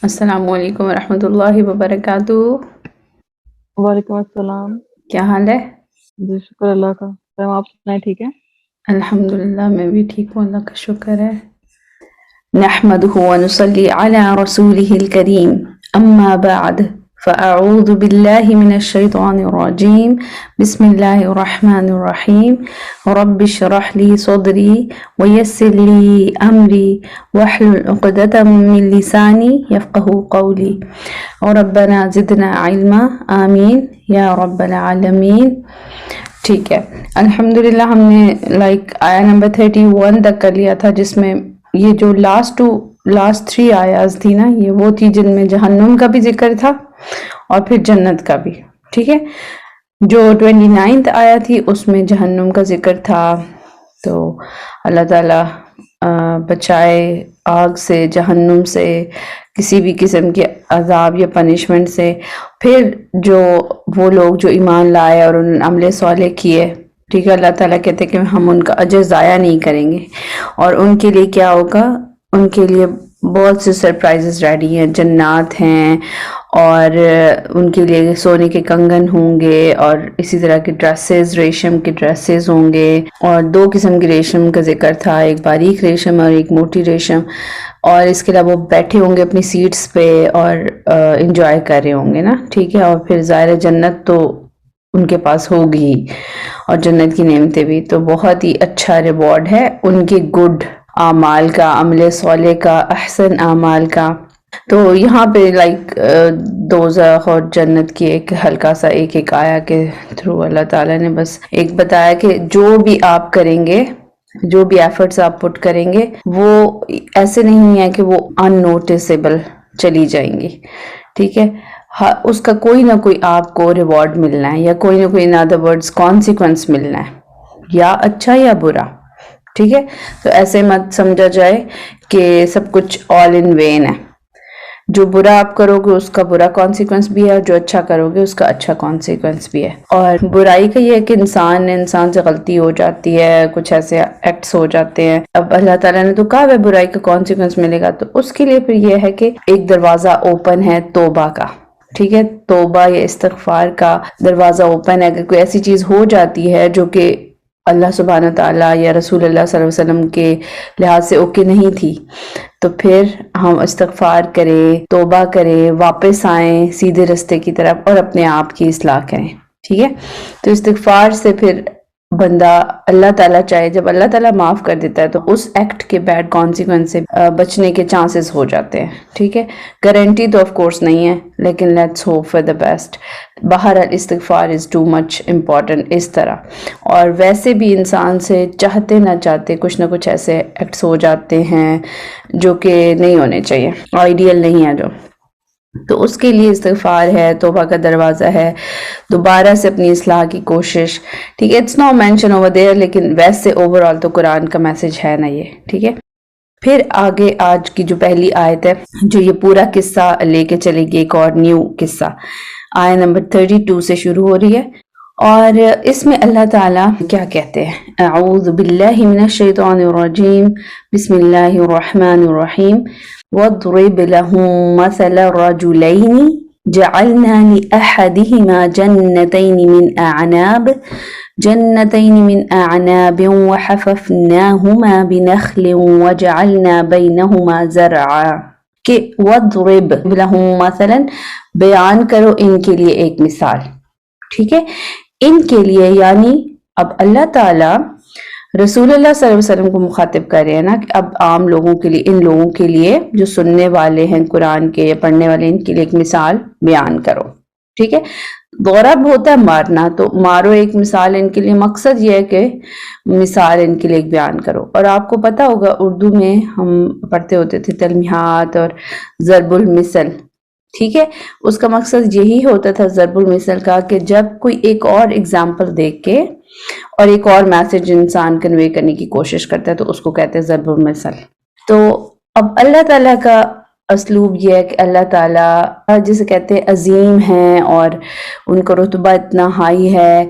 السلام علیکم ورحمۃ اللہ وبرکاتہ۔ وعلیکم السلام۔ کیا حال ہے؟ جی شکر اللہ کا۔ میم آپ سنائیں ٹھیک ہے؟ الحمدللہ میں بھی ٹھیک ہوں، اللہ کا شکر ہے۔ نحمدہ ونصلی علی رسولہ الکریم، اما بعد فاعوذ باللہ من الشیطان الرجیم، بسم اللہ الرحمن الرحیم۔ رب اشرح لی صدری ویسر لی امری واحلل عقدۃ من لسانی یفقہوا قولی ربنا زدنا علما آمین یا رب العالمین۔ ٹھیک ہے، الحمدللہ ہم نے آیا نمبر 31 تک کر لیا تھا، جس میں یہ جو لاسٹ 3 آیاز تھی نا، یہ وہ تھی جن میں جہنم کا بھی ذکر تھا اور پھر جنت کا بھی۔ ٹھیک ہے، جو 29 آیا تھی اس میں جہنم کا ذکر تھا، تو اللہ تعالیٰ بچائے آگ سے، جہنم سے، کسی بھی قسم کے عذاب یا پنشمنٹ سے۔ پھر جو وہ لوگ جو ایمان لائے اور ان عمل صالح کیے، ٹھیک ہے، اللہ تعالیٰ کہتے ہیں کہ ہم ان کا اجر ضائع نہیں کریں گے، اور ان کے لیے کیا ہوگا، ان کے لیے بہت سے سرپرائزز ریڈی ہیں، جنات ہیں، اور ان کے لیے سونے کے کنگن ہوں گے، اور اسی طرح کے ڈریسز، ریشم کے ڈریسز ہوں گے، اور 2 قسم کے ریشم کا ذکر تھا، ایک باریک ریشم اور ایک موٹی ریشم، اور اس کے علاوہ وہ بیٹھے ہوں گے اپنی سیٹس پہ اور انجوائے کر رہے ہوں گے نا۔ ٹھیک ہے، اور پھر ظاہر جنت تو ان کے پاس ہوگی ہی، اور جنت کی نعمتیں بھی، تو بہت ہی اچھا ریوارڈ ہے ان کے گڈ اعمال کا، عمل صالح کا، احسن اعمال کا۔ تو یہاں پہ دوزخ اور جنت کی ایک ہلکا سا ایک آیا کے تھرو اللہ تعالیٰ نے بس ایک بتایا کہ جو بھی آپ کریں گے، جو بھی ایفرٹس آپ پٹ کریں گے، وہ ایسے نہیں ہے کہ وہ ان نوٹسیبل چلی جائیں گی۔ ٹھیک ہے، اس کا کوئی نہ کوئی آپ کو ریوارڈ ملنا ہے، یا کوئی نہ کوئی ان ادر ورڈز کانسیکوینس ملنا ہے، یا اچھا یا برا۔ ٹھیک ہے، تو ایسے مت سمجھا جائے کہ سب کچھ آل ان وین ہے۔ جو برا آپ کرو گے اس کا برا کانسیکوینس بھی ہے، اور جو اچھا کرو گے اس کا اچھا کانسیکوینس بھی ہے۔ اور برائی کا یہ ہے کہ انسان سے غلطی ہو جاتی ہے، کچھ ایسے ایکٹس ہو جاتے ہیں۔ اب اللہ تعالیٰ نے تو کہا ہے برائی کا کانسیکوینس ملے گا، تو اس کے لیے پھر یہ ہے کہ ایک دروازہ اوپن ہے توبہ کا۔ ٹھیک ہے، توبہ یا استغفار کا دروازہ اوپن ہے۔ اگر کوئی ایسی چیز ہو جاتی ہے جو کہ اللہ سبحانہ تعالیٰ یا رسول اللہ صلی اللہ علیہ وسلم کے لحاظ سے اوکے نہیں تھی، تو پھر ہم استغفار کریں، توبہ کریں، واپس آئیں سیدھے رستے کی طرف، اور اپنے آپ کی اصلاح کریں۔ ٹھیک ہے، تو استغفار سے پھر بندہ، اللہ تعالیٰ چاہے جب اللہ تعالیٰ معاف کر دیتا ہے تو اس ایکٹ کے بیڈ کانسیکوینس سے بچنے کے چانسز ہو جاتے ہیں۔ ٹھیک ہے، گارنٹی تو آف کورس نہیں ہے، لیکن let's hope for the best. بہرحال استغفار از ٹو مچ امپورٹنٹ اس طرح۔ اور ویسے بھی انسان سے چاہتے نہ چاہتے کچھ نہ کچھ ایسے ایکٹس ہو جاتے ہیں جو کہ نہیں ہونے چاہیے، آئیڈیل نہیں ہے جو، تو اس کے لیے استغفار ہے، توبہ کا دروازہ ہے، دوبارہ سے اپنی اصلاح کی کوشش۔ ٹھیک ہے، it's not mention over there, لیکن ویسے اوور آل تو قرآن کا میسج ہے نا یہ۔ ٹھیک ہے، پھر آگے آج کی جو پہلی آیت ہے جو یہ پورا قصہ لے کے چلے گی، ایک اور نیو قصہ، آیت نمبر 32 سے شروع ہو رہی ہے، اور اس میں اللہ تعالیٰ کیا کہتے ہیں، اعوذ باللہ من الشیطان الرجیم، بسم اللہ الرحمن الرحیم۔ وَاضْرِبْ لَهُم مَّثَلَ الرَّجُلَيْنِ جَعَلْنَا لِأَحَدِهِمَا جَنَّتَيْنِ مِنْ أَعْنَابٍ وَحَفَفْنَاهُمَا بِنَخْلٍ وَجَعَلْنَا بَيْنَهُمَا زَرْعًا، کہ وَاضْرِبْ لَهُم مثلاً بیان کرو ان کے لیے ایک مثال۔ ٹھیک ہے، ان کے لیے یعنی اب اللہ تعالیٰ رسول اللہ صلی اللہ علیہ وسلم کو مخاطب کر رہے ہیں نا، کہ اب عام لوگوں کے لیے، ان لوگوں کے لیے جو سننے والے ہیں قرآن کے یا پڑھنے والے، ان کے لیے ایک مثال بیان کرو۔ ٹھیک ہے، ضرب ہوتا ہے مارنا، تو مارو ایک مثال ان کے لیے، مقصد یہ ہے کہ مثال ان کے لیے ایک بیان کرو۔ اور آپ کو پتا ہوگا اردو میں ہم پڑھتے ہوتے تھے تلمیحات اور ضرب المثل۔ ٹھیک ہے، اس کا مقصد یہی ہوتا تھا ضرب المثل کا، کہ جب کوئی ایک اور اگزامپل دیکھ کے اور ایک اور میسج انسان کنوے کرنے کی کوشش کرتا ہے تو اس کو کہتے ہیں ضرب المثل۔ تو اب اللہ تعالیٰ کا اسلوب یہ ہے کہ اللہ تعالیٰ جسے کہتے ہیں عظیم ہیں، اور ان کا رتبہ اتنا ہائی ہے،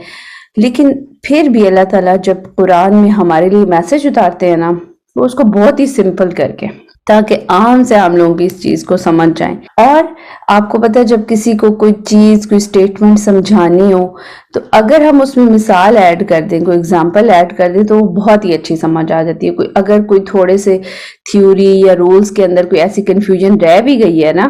لیکن پھر بھی اللہ تعالیٰ جب قرآن میں ہمارے لیے میسج اتارتے ہیں نا، وہ اس کو بہت ہی سمپل کر کے، تاکہ عام سے عام لوگ بھی اس چیز کو سمجھ جائیں. اور آپ کو پتہ ہے جب کسی کو کوئی چیز کوئی اسٹیٹمنٹ سمجھانی ہو تو اگر ہم اس میں مثال ایڈ کر دیں, کوئی اگزامپل ایڈ کر دیں تو وہ بہت ہی اچھی سمجھ آ جاتی ہے. اگر کوئی تھوڑے سے تھیوری یا رولز کے اندر کوئی ایسی کنفیوژن رہ بھی گئی ہے نا,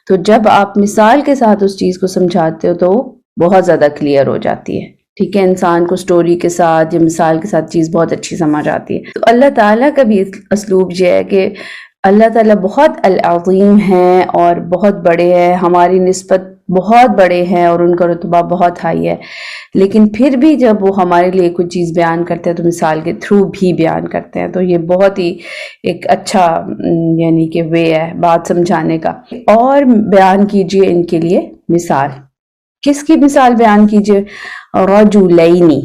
تو جب آپ مثال کے ساتھ اس چیز کو سمجھاتے ہو تو وہ بہت زیادہ کلیئر ہو جاتی ہے. ٹھیک ہے, انسان کو سٹوری کے ساتھ یا مثال کے ساتھ چیز بہت اچھی سمجھ آتی ہے. تو اللہ تعالیٰ کا بھی اسلوب یہ ہے کہ اللہ تعالیٰ بہت العظیم ہیں اور بہت بڑے ہیں, ہماری نسبت بہت بڑے ہیں اور ان کا رتبہ بہت ہائی ہے, لیکن پھر بھی جب وہ ہمارے لیے کوئی چیز بیان کرتے ہیں تو مثال کے تھرو بھی بیان کرتے ہیں. تو یہ بہت ہی ایک اچھا یعنی کہ وے ہے بات سمجھانے کا. اور بیان کیجئے ان کے لیے مثال. کس کی مثال بیان کیجئے؟ رجلینی.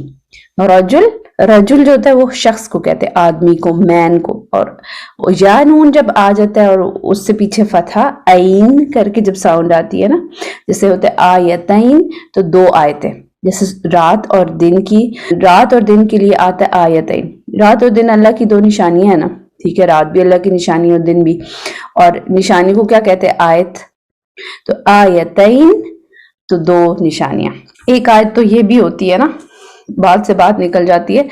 رجل جو ہوتا ہے وہ شخص کو کہتے ہیں, آدمی کو, مین کو. اور یا نون جب آ جاتا ہے اور اس سے پیچھے فتحہ عین کر کے جب ساؤنڈ آتی ہے نا, جیسے ہوتا ہے آیتین تو 2 آیتیں, جیسے رات اور دن کے لیے آتا ہے آیتین. رات اور دن اللہ کی 2 نشانیاں ہیں نا, ٹھیک ہے, رات بھی اللہ کی نشانی اور دن بھی. اور نشانی کو کیا کہتے ہیں؟ آیت. تو آیتین تو 2 نشانیاں. ایک آیت تو یہ بھی ہوتی ہے نا, بات سے بات نکل جاتی ہے,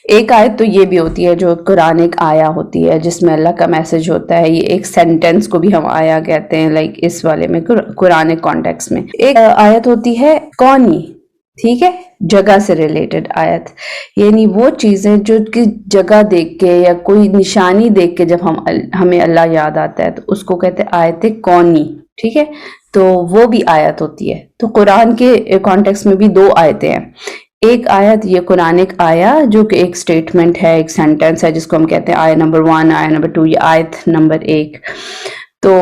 ایک آیت تو یہ بھی ہوتی ہے جو قرآن ایک آیا ہوتی ہے جس میں اللہ کا میسج ہوتا ہے. یہ ایک سینٹنس کو بھی ہم آیا کہتے ہیں, لائک اس والے میں قرآن کانٹیکس میں. ایک آیت ہوتی ہے کونی, ٹھیک ہے, جگہ سے ریلیٹڈ آیت, یعنی وہ چیزیں جو کہ جگہ دیکھ کے یا کوئی نشانی دیکھ کے جب ہمیں اللہ یاد آتا ہے تو اس کو کہتے ہیں آیت کونی. ٹھیک ہے, تو وہ بھی آیت ہوتی ہے. تو قرآن کے کانٹیکس میں بھی 2 آیتیں ہیں. ایک آیت یہ قرآن ایک آیا جو کہ ایک سٹیٹمنٹ ہے, ایک سینٹنس ہے, جس کو ہم کہتے ہیں آیت نمبر 1, آیت نمبر 2, یہ آیت نمبر 1. تو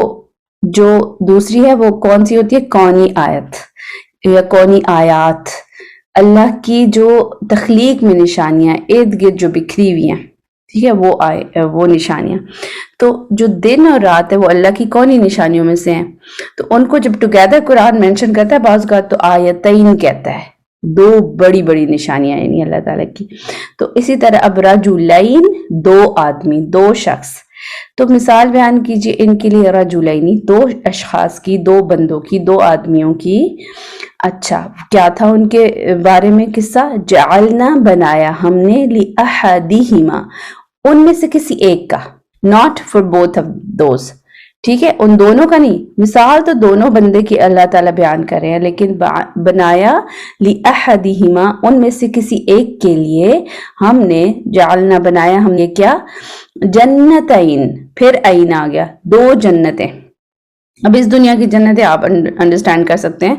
جو دوسری ہے وہ کون سی ہوتی ہے؟ کونی آیت یا کونی آیات. اللہ کی جو تخلیق میں نشانیاں ارد گرد جو بکھری ہوئی ہیں, ٹھیک ہے, وہ نشانیاں. تو جو دن اور رات ہے وہ اللہ کی کونی نشانیوں میں سے ہیں. تو ان کو جب ٹوگیدر قرآن مینشن کرتا ہے بعض اوقات تو آیتین کہتا ہے, 2 بڑی بڑی نشانیاں یعنی اللہ تعالیٰ کی. تو اسی طرح اب رجلین 2 آدمی, 2 شخص. تو مثال بیان کیجئے ان کے لیے رجلینی, 2 اشخاص کی, 2 بندوں کی, 2 آدمیوں کی. اچھا, کیا تھا ان کے بارے میں قصہ؟ جعلنا بنایا ہم نے, لأحدہما ان میں سے کسی ایک کا, not for both of those. ٹھیک ہے, ان دونوں کا نہیں, مثال تو دونوں بندے کی اللہ تعالیٰ بیان کر رہے ہیں, لیکن بنایا لأحدہما ان میں سے کسی ایک کے لیے ہم نے, جعلنا بنایا ہم نے کیا؟ جنتین, پھر عین آ گیا, 2 جنتیں. اب اس دنیا کی جنتیں آپ انڈرسٹینڈ کر سکتے ہیں,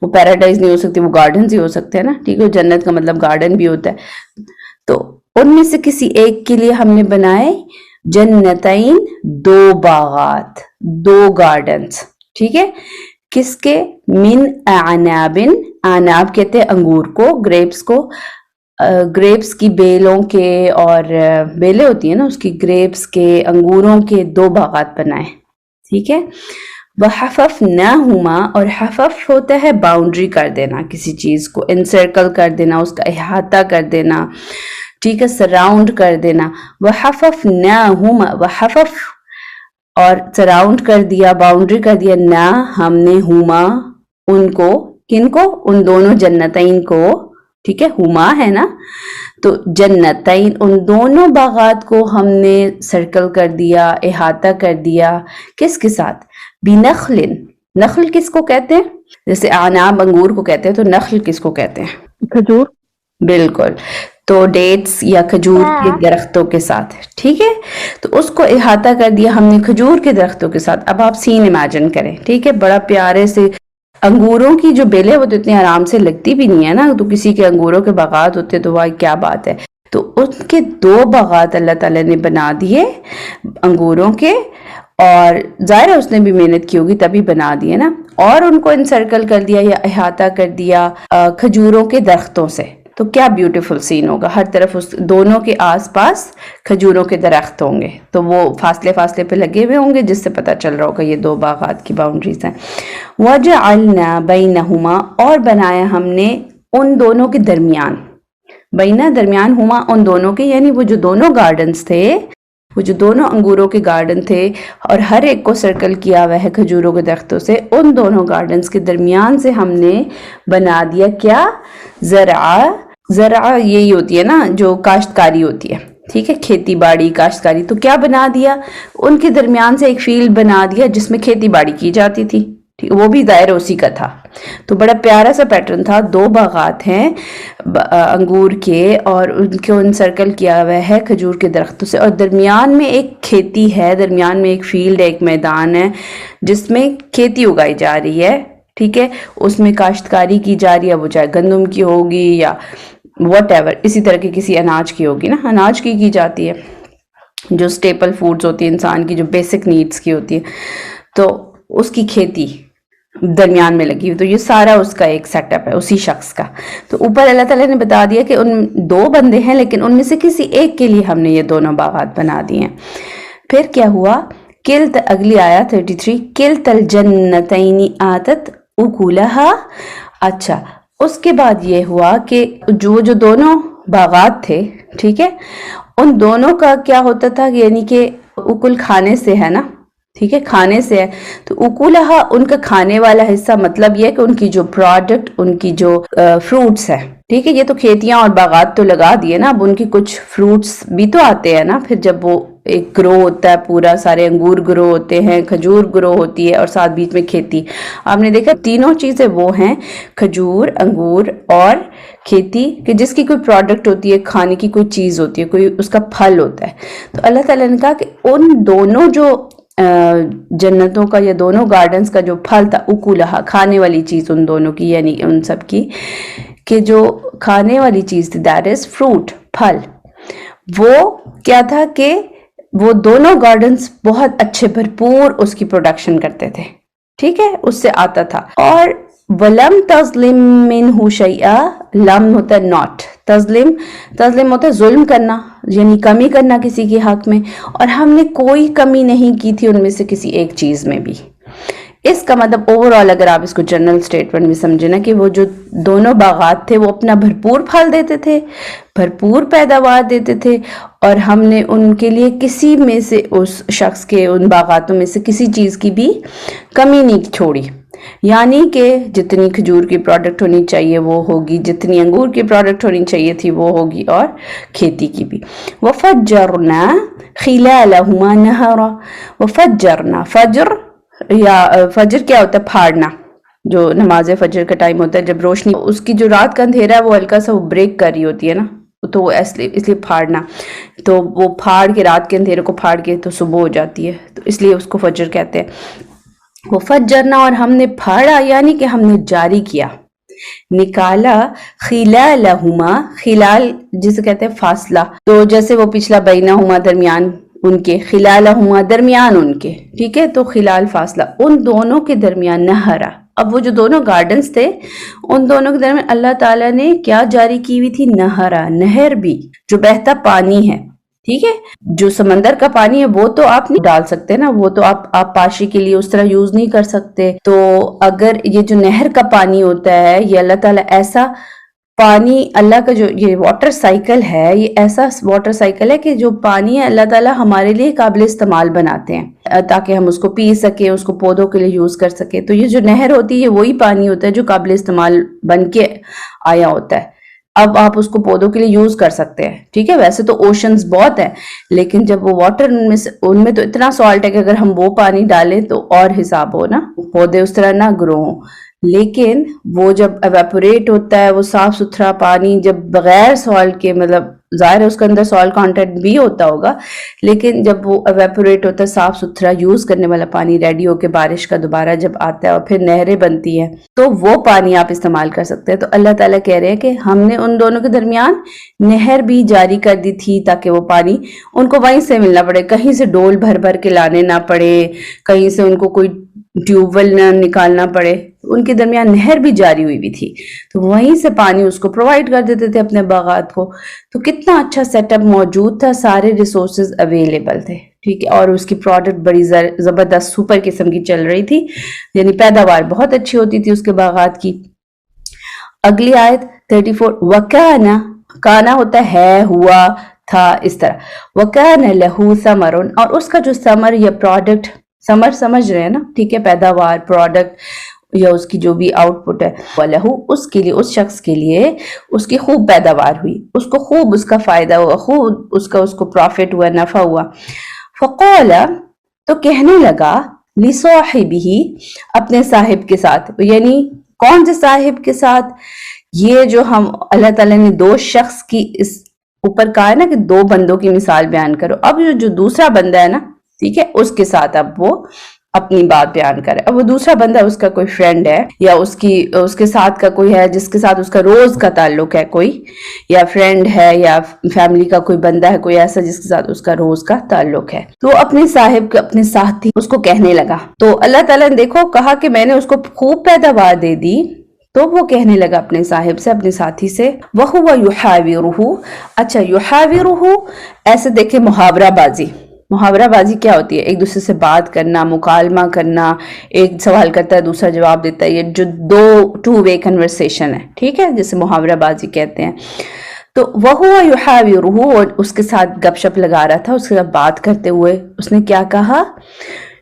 وہ پیراڈائز نہیں ہو سکتی, وہ گارڈنز ہی ہو سکتے ہیں نا, ٹھیک ہے, جنت کا مطلب گارڈن بھی ہوتا ہے. تو ان میں سے کسی ایک کے لیے ہم نے بنائے جنتین, 2 باغات, 2 گارڈنز. ٹھیک ہے, کس کے؟ من اعنابن, اعناب کہتے ہیں انگور کو, گریپس کو, گریپس کی بیلوں کے, اور بیلیں ہوتی ہیں نا اس کی, گریپس کے, انگوروں کے 2 باغات بنائے. ٹھیک ہے, وحففناہما, اور حفف ہوتا ہے باؤنڈری کر دینا, کسی چیز کو انسرکل کر دینا, اس کا احاطہ کر دینا, ٹھیک ہے, سراؤنڈ کر دینا. وحففناہما, وحفف اور سراؤنڈ کر دیا, باؤنڈری کر دیا, نا ہم نے, ہما ان کو, کن کو؟ ان دونوں جنتین کو. ٹھیک ہے, ہما ہے نا, تو جنتین ان دونوں باغات کو ہم نے سرکل کر دیا, احاطہ کر دیا. کس کے ساتھ؟ بنخل. نخل کس کو کہتے ہیں؟ جیسے اعناب انگور کو کہتے ہیں, تو نخل کس کو کہتے ہیں؟ کھجور. بالکل, تو ڈیٹس یا کھجور کے درختوں کے ساتھ. ٹھیک ہے, تو اس کو احاطہ کر دیا ہم نے کھجور کے درختوں کے ساتھ. اب آپ سین امیجن کریں, ٹھیک ہے, بڑا پیارے سے انگوروں کی جو بیلیں وہ تو اتنی آرام سے لگتی بھی نہیں ہے نا, تو کسی کے انگوروں کے باغات ہوتے تو وہ کیا بات ہے. تو ان کے 2 باغات اللہ تعالیٰ نے بنا دیے انگوروں کے, اور ظاہر ہے اس نے بھی محنت کی ہوگی تبھی بنا دیے نا, اور ان کو انسرکل کر دیا یا احاطہ کر دیا کھجوروں کے درختوں سے. تو کیا بیوٹیفل سین ہوگا, ہر طرف اس دونوں کے آس پاس کھجوروں کے درخت ہوں گے, تو وہ فاصلے پہ لگے ہوئے ہوں گے, جس سے پتہ چل رہا ہوگا یہ 2 باغات کی باؤنڈریز ہیں. وَجَعَلْنَا بَيْنَهُمَا, اور بنایا ہم نے ان دونوں کے درمیان, درمیان ہما ان دونوں کے, یعنی وہ جو دونوں گارڈنز تھے وہ جو دونوں انگوروں کے گارڈن تھے اور ہر ایک کو سرکل کیا ہوا ہے کھجوروں کے درختوں سے، ان دونوں گارڈنز کے درمیان سے ہم نے بنا دیا کیا؟ زرعہ یہی ہوتی ہے نا جو کاشتکاری ہوتی ہے، ٹھیک ہے، کھیتی باڑی کاشتکاری. تو کیا بنا دیا؟ ان کے درمیان سے ایک فیلڈ بنا دیا جس میں کھیتی باڑی کی جاتی تھی، وہ بھی دائرہ اسی کا تھا. تو بڑا پیارا سا پیٹرن تھا. 2 باغات ہیں انگور کے اور ان کو انسرکل کیا ہوا ہے کھجور کے درختوں سے، اور درمیان میں ایک کھیتی ہے، درمیان میں ایک فیلڈ ہے، ایک میدان ہے جس میں کھیتی اگائی جا رہی ہے، ٹھیک ہے. اس میں کاشتکاری کی جا رہی ہے، وہ چاہے گندم کی ہوگی یا واٹ ایور، اسی طرح کی کسی اناج کی ہوگی نا، اناج کی جاتی ہے جو سٹیپل فوڈز ہوتی ہیں انسان کی، جو بیسک نیڈز کی ہوتی ہے، تو اس کی کھیتی درمیان میں لگی ہوئی. تو یہ سارا اس کا ایک سیٹ اپ ہے اسی شخص کا. تو اوپر اللہ تعالیٰ نے بتا دیا کہ ان 2 بندے ہیں لیکن ان میں سے کسی ایک کے لیے ہم نے یہ دونوں باغات بنا دیے ہیں. پھر کیا ہوا؟ اگلی آیا 33، کلت الجنتین آتت اکولہا. اچھا، اس کے بعد یہ ہوا کہ جو دونوں باغات تھے، ٹھیک ہے، ان دونوں کا کیا ہوتا تھا، یعنی کہ اکل کھانے سے ہے نا، ٹھیک ہے، کھانے سے ہے. تو اکولہا ان کا کھانے والا حصہ، مطلب یہ کہ ان کی جو پروڈکٹ، ان کی جو فروٹس ہے، ٹھیک ہے. یہ تو کھیتیاں اور باغات تو لگا دیے نا، اب ان کی کچھ فروٹس بھی تو آتے ہیں نا پھر جب وہ ایک گرو ہوتا ہے پورا، سارے انگور گرو ہوتے ہیں، کھجور گرو ہوتی ہے اور ساتھ بیچ میں کھیتی. آپ نے دیکھا تینوں چیزیں وہ ہیں، کھجور، انگور اور کھیتی، کہ جس کی کوئی پروڈکٹ ہوتی ہے، کھانے کی کوئی چیز ہوتی ہے، کوئی اس کا پھل ہوتا ہے. تو اللہ تعالیٰ نے کہا کہ ان دونوں جو جنتوں کا یا دونوں گارڈنز کا جو پھل تھا، اکولہا کھانے والی چیز ان دونوں کی، یعنی ان سب کی، کہ جو کھانے والی چیز تھی دیٹ از فروٹ، پھل، وہ کیا تھا کہ وہ دونوں گارڈنز بہت اچھے بھرپور اس کی پروڈکشن کرتے تھے، ٹھیک ہے، اس سے آتا تھا. اور وَلَمْ تَظْلِمْ مِنْهُ شَيْئًا، لم ہوتا ہے not، تظلم ہوتا ہے ظلم کرنا، یعنی کمی کرنا کسی کے حق میں، اور ہم نے کوئی کمی نہیں کی تھی ان میں سے کسی ایک چیز میں بھی. اس کا مطلب اوورآل اگر آپ اس کو جنرل اسٹیٹمنٹ میں سمجھے نا، کہ وہ جو دونوں باغات تھے وہ اپنا بھرپور پھل دیتے تھے، بھرپور پیداوار دیتے تھے، اور ہم نے ان کے لیے کسی میں سے، اس شخص کے ان باغاتوں میں سے کسی چیز کی بھی کمی نہیں چھوڑی. یعنی کہ جتنی کھجور کی پروڈکٹ ہونی چاہیے وہ ہوگی، جتنی انگور کی پروڈکٹ ہونی چاہیے تھی وہ ہوگی، اور کھیتی کی بھی. وَفَجَّرْنَا خِلَالَهُمَا نَهَرًا. وَفَجَّرْنَا، فجر کیا ہوتا ہے؟ پھاڑنا. جو نماز فجر کا ٹائم ہوتا ہے جب روشنی، اس کی جو رات کا اندھیرا ہے وہ ہلکا سا وہ بریک کر رہی ہوتی ہے نا، تو وہ اس لیے پھاڑنا. تو وہ پھاڑ کے، رات کے اندھیرے کو پھاڑ کے تو صبح ہو جاتی ہے، تو اس لیے اس کو فجر کہتے ہیں. وہ فجرنا، اور ہم نے پھاڑا، یعنی کہ ہم نے جاری کیا، نکالا، خلالہما، خلال جسے کہتے ہیں فاصلہ، تو جیسے وہ پچھلا بینہما درمیان ان کے، خلالہما درمیان ان کے، ٹھیک ہے، تو خلال فاصلہ ان دونوں کے درمیان، نہرا. اب وہ جو دونوں گارڈنز تھے ان دونوں کے درمیان اللہ تعالیٰ نے کیا جاری کی ہوئی تھی؟ نہرا، نہر بھی، جو بہتا پانی ہے، ٹھیک ہے. جو سمندر کا پانی ہے وہ تو آپ نہیں ڈال سکتے نا، وہ تو آپ پاشی کے لیے اس طرح یوز نہیں کر سکتے. تو اگر یہ جو نہر کا پانی ہوتا ہے، یہ اللہ تعالیٰ ایسا پانی، اللہ کا جو یہ واٹر سائیکل ہے، یہ ایسا واٹر سائیکل ہے کہ جو پانی ہے اللہ تعالیٰ ہمارے لیے قابل استعمال بناتے ہیں تاکہ ہم اس کو پی سکیں، اس کو پودوں کے لیے یوز کر سکیں. تو یہ جو نہر ہوتی ہے وہی پانی ہوتا ہے جو قابل استعمال بن کے آیا ہوتا ہے. اب آپ اس کو پودوں کے لیے یوز کر سکتے ہیں، ٹھیک ہے. ویسے تو اوشنز بہت ہیں، لیکن جب وہ واٹر ان میں تو اتنا سالٹ ہے کہ اگر ہم وہ پانی ڈالیں تو اور حساب ہو نا، پودے اس طرح نہ گرو ہوں. لیکن وہ جب ایویپوریٹ ہوتا ہے، وہ صاف ستھرا پانی جب بغیر سالٹ کے، مطلب ظاہر ہے اس کے اندر سالٹ کانٹینٹ بھی ہوتا ہوگا، لیکن جب وہ ایویپوریٹ ہوتا ہے، صاف ستھرا یوز کرنے والا پانی ریڈی ہو کے بارش کا دوبارہ جب آتا ہے اور پھر نہریں بنتی ہیں، تو وہ پانی آپ استعمال کر سکتے ہیں. تو اللہ تعالیٰ کہہ رہے ہیں کہ ہم نے ان دونوں کے درمیان نہر بھی جاری کر دی تھی تاکہ وہ پانی ان کو وہیں سے ملنا پڑے، کہیں سے ڈول بھر بھر کے لانے نہ پڑے، کہیں سے ان کو کوئی ٹیوب ویل نہ نکالنا پڑے. ان کے درمیان نہر بھی جاری ہوئی تھی، تو وہیں سے پانی اس کو پرووائڈ کر دیتے تھے اپنے باغات کو. تو کتنا اچھا سیٹ اپ موجود تھا، سارے ریسورسز اویلیبل تھے، ٹھیک ہے. اور اس کی پروڈکٹ بڑی زبردست سپر قسم کی چل رہی تھی، یعنی پیداوار بہت اچھی ہوتی تھی اس کے باغات کی. اگلی آیت 34، وَكَانَ، کانا ہوتا ہے ہوا، تھا اس طرح. وَكَانَ لَهُ ثَمَرٌ, اور اس کا جو ثمر یا پروڈکٹ, ثمر سمجھ رہے ہیں نا, ٹھیک ہے, پیداوار, پروڈکٹ یا اس کی جو بھی آؤٹ پٹ ہے, وَلَهُ, اس کے لیے, اس شخص کے لیے اس کی خوب پیداوار ہوئی, اس کو خوب اس کا فائدہ ہوا, خوب اس کو پروفٹ ہوا, نفع ہوا. فَقَالَ, تو کہنے لگا, لِصَاحِبِهِ, اپنے صاحب کے ساتھ, یعنی کون سے صاحب کے ساتھ, یہ جو ہم اللہ تعالیٰ نے دو شخص کی اس اوپر کہا ہے نا کہ دو بندوں کی مثال بیان کرو, اب جو دوسرا بندہ ہے نا, ٹھیک ہے, اس کے ساتھ اب وہ اپنی بات بیان کرے. اب وہ دوسرا بندہ اس کا کوئی فرینڈ ہے, یا اس کے ساتھ کا کوئی ہے جس کے ساتھ اس کا روز کا تعلق ہے کوئی, یا فرینڈ ہے, یا فیملی کا کوئی بندہ ہے کوئی ایسا جس کے ساتھ اس کا روز کا تعلق ہے. تو وہ اپنے صاحب کے, اپنے ساتھی اس کو کہنے لگا. تو اللہ تعالیٰ نے دیکھو کہا کہ میں نے اس کو خوب پیداوار دے دی, تو وہ کہنے لگا اپنے صاحب سے, اپنے ساتھی سے, وَهُوَ يُحَاوِرُهُ. اچھا, يُحَاوِرُهُ ایسے دیکھیں محاورہ بازی. محاورہ بازی کیا ہوتی ہے؟ ایک دوسرے سے بات کرنا, مکالمہ کرنا, ایک سوال کرتا ہے دوسرا جواب دیتا ہے, یہ جو ٹو وے کنورسیشن ہے, ٹھیک ہے, جسے محاورہ بازی کہتے ہیں. تو وَهُوَ يُحَاوِرُهُ, اور اس کے ساتھ گپ شپ لگا رہا تھا, اس کے ساتھ بات کرتے ہوئے اس نے کیا کہا,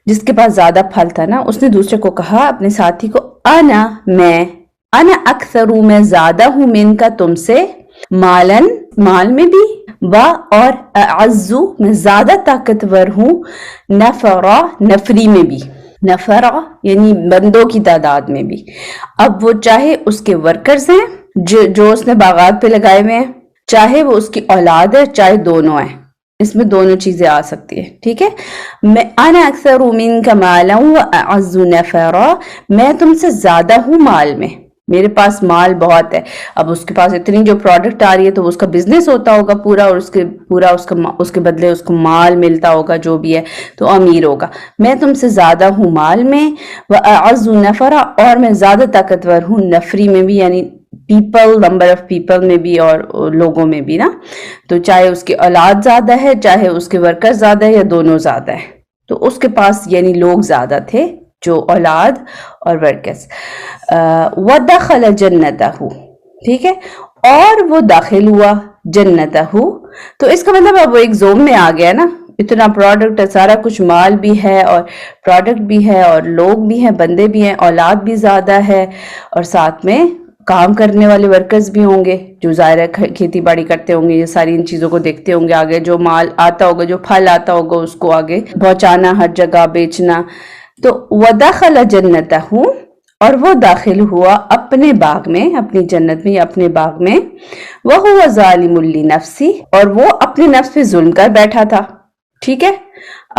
جس کے پاس زیادہ پھل تھا نا, اس نے دوسرے کو کہا, اپنے ساتھی کو, انا اکثر, میں زیادہ ہوں, من کا, تم سے, مال میں بھی, اور اعز, میں زیادہ طاقتور ہوں, نفرا, نفری میں بھی, نفرا یعنی بندوں کی تعداد میں بھی. اب وہ چاہے اس کے ورکرز ہیں جو اس نے باغات پہ لگائے ہوئے ہیں, چاہے وہ اس کی اولاد ہے, چاہے دونوں ہیں, اس میں دونوں چیزیں آ سکتی ہیں, ٹھیک ہے. میں انا اکثر منک مالا واعز نفرا, میں تم سے زیادہ ہوں مال میں, میرے پاس مال بہت ہے. اب اس کے پاس اتنی جو پروڈکٹ آ رہی ہے تو اس کا بزنس ہوتا ہوگا پورا, اور اس کے بدلے اس کو مال ملتا ہوگا جو بھی ہے, تو امیر ہوگا. میں تم سے زیادہ ہوں مال میں, واعز نفرا, اور میں زیادہ طاقتور ہوں نفری میں بھی, یعنی پیپل, نمبر آف پیپل میں بھی, اور لوگوں میں بھی نا. تو چاہے اس کی اولاد زیادہ ہے, چاہے اس کے ورکر زیادہ ہے, یا دونوں زیادہ ہے, تو اس کے پاس یعنی لوگ زیادہ تھے, جو اولاد اور ورکرز. وَدَخَلَ جَنَّتَهُ, ٹھیک ہے, اور وہ داخل ہوا جنتہو. تو اس کا مطلب اب وہ ایک زوم میں آ گیا نا, اتنا پروڈکٹ ہے, سارا کچھ, مال بھی ہے اور پروڈکٹ بھی ہے اور لوگ بھی ہیں, بندے بھی ہیں, اولاد بھی زیادہ ہے, اور ساتھ میں کام کرنے والے ورکرز بھی ہوں گے جو ظاہر ہے کھیتی باڑی کرتے ہوں گے, یہ ساری ان چیزوں کو دیکھتے ہوں گے, آگے جو مال آتا ہوگا, جو پھل آتا ہوگا, اس کو آگے پہنچانا, ہر جگہ بیچنا. تو وَدَخَلَ جَنَّتَهُ, اور وہ داخل ہوا اپنے باغ میں, اپنی جنت میں یا اپنے باغ میں. وَهُوَ ظَالِمٌ لِنَفْسِهِ, اور وہ اپنے نفس پہ ظلم کر بیٹھا تھا, ٹھیک ہے.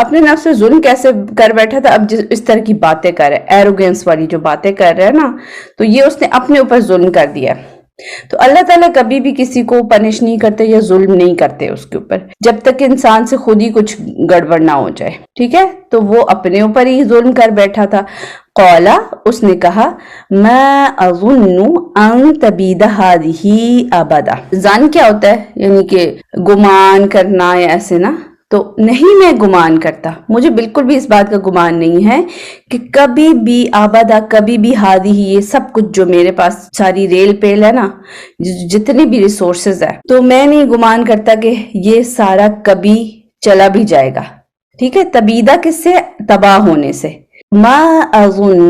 اپنے نفس پہ ظلم کیسے کر بیٹھا تھا؟ اب اس طرح کی باتیں کر رہے, ایروگینس والی جو باتیں کر رہے ہیں نا, تو یہ اس نے اپنے اوپر ظلم کر دیا. تو اللہ تعالیٰ کبھی بھی کسی کو پنش نہیں کرتے یا ظلم نہیں کرتے اس کے اوپر, جب تک کہ انسان سے خود ہی کچھ گڑبڑ نہ ہو جائے, ٹھیک ہے. تو وہ اپنے اوپر ہی ظلم کر بیٹھا تھا. قولا, اس نے کہا, ما اظن ان تبید هذه ابدا. ظن کیا ہوتا ہے؟ یعنی کہ گمان کرنا یا ایسے نا. تو نہیں, میں گمان کرتا, مجھے بالکل بھی اس بات کا گمان نہیں ہے کہ کبھی بھی آبادہ, کبھی بھی ہادی ہی, یہ سب کچھ جو میرے پاس ساری ریل پیل ہے نا, جتنے بھی ریسورسز ہے, تو میں نہیں گمان کرتا کہ یہ سارا کبھی چلا بھی جائے گا, ٹھیک ہے. تبیدہ کس سے؟ تباہ ہونے سے. ما اظن,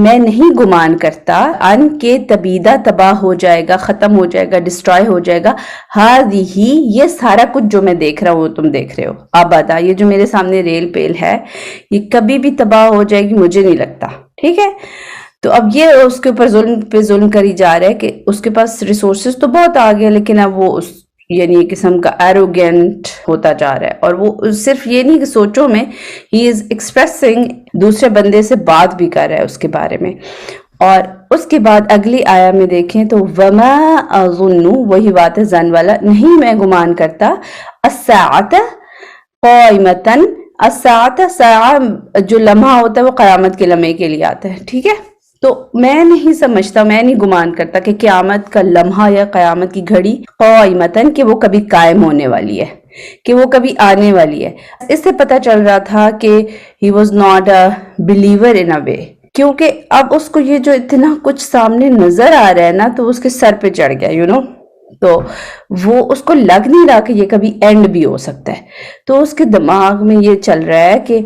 میں نہیں گمان کرتا, ان کے تبیدہ تباہ ہو جائے گا, ختم ہو جائے گا, ڈسٹرائے ہو جائے گا, ہادی ہی, یہ سارا کچھ جو میں دیکھ رہا ہوں, تم دیکھ رہے ہو, آبادہ, یہ جو میرے سامنے ریل پیل ہے, یہ کبھی بھی تباہ ہو جائے گی, مجھے نہیں لگتا, ٹھیک ہے. تو اب یہ اس کے اوپر ظلم پہ ظلم کری جا رہا ہے کہ اس کے پاس ریسورسز تو بہت آ گیا, لیکن اب وہ اس یعنی ایک قسم کا ایروگینٹ ہوتا جا رہا ہے. اور وہ صرف یہ نہیں کہ سوچوں میں, ہی از ایکسپریسنگ, دوسرے بندے سے بات بھی کر رہا ہے اس کے بارے میں. اور اس کے بعد اگلی آیا میں دیکھیں تو وما اظن, وہی بات ہے زن والا, نہیں میں گمان کرتا, الساعۃ قائمۃ, الساعۃ, ساعہ جو لمحہ ہوتا ہے وہ قیامت کے لمحے کے لیے آتا ہے, ٹھیک ہے. تو میں نہیں سمجھتا, میں نہیں گمان کرتا کہ قیامت کا لمحہ یا قیامت کی گھڑی قائمتاً, کہ وہ کبھی قائم ہونے والی ہے, کہ وہ کبھی آنے والی ہے. اس سے پتہ چل رہا تھا کہ he was not a believer in a way, کیونکہ اب اس کو یہ جو اتنا کچھ سامنے نظر آ رہا ہے نا, تو اس کے سر پہ چڑھ گیا, تو وہ اس کو لگ نہیں رہا کہ یہ کبھی اینڈ بھی ہو سکتا ہے. تو اس کے دماغ میں یہ چل رہا ہے کہ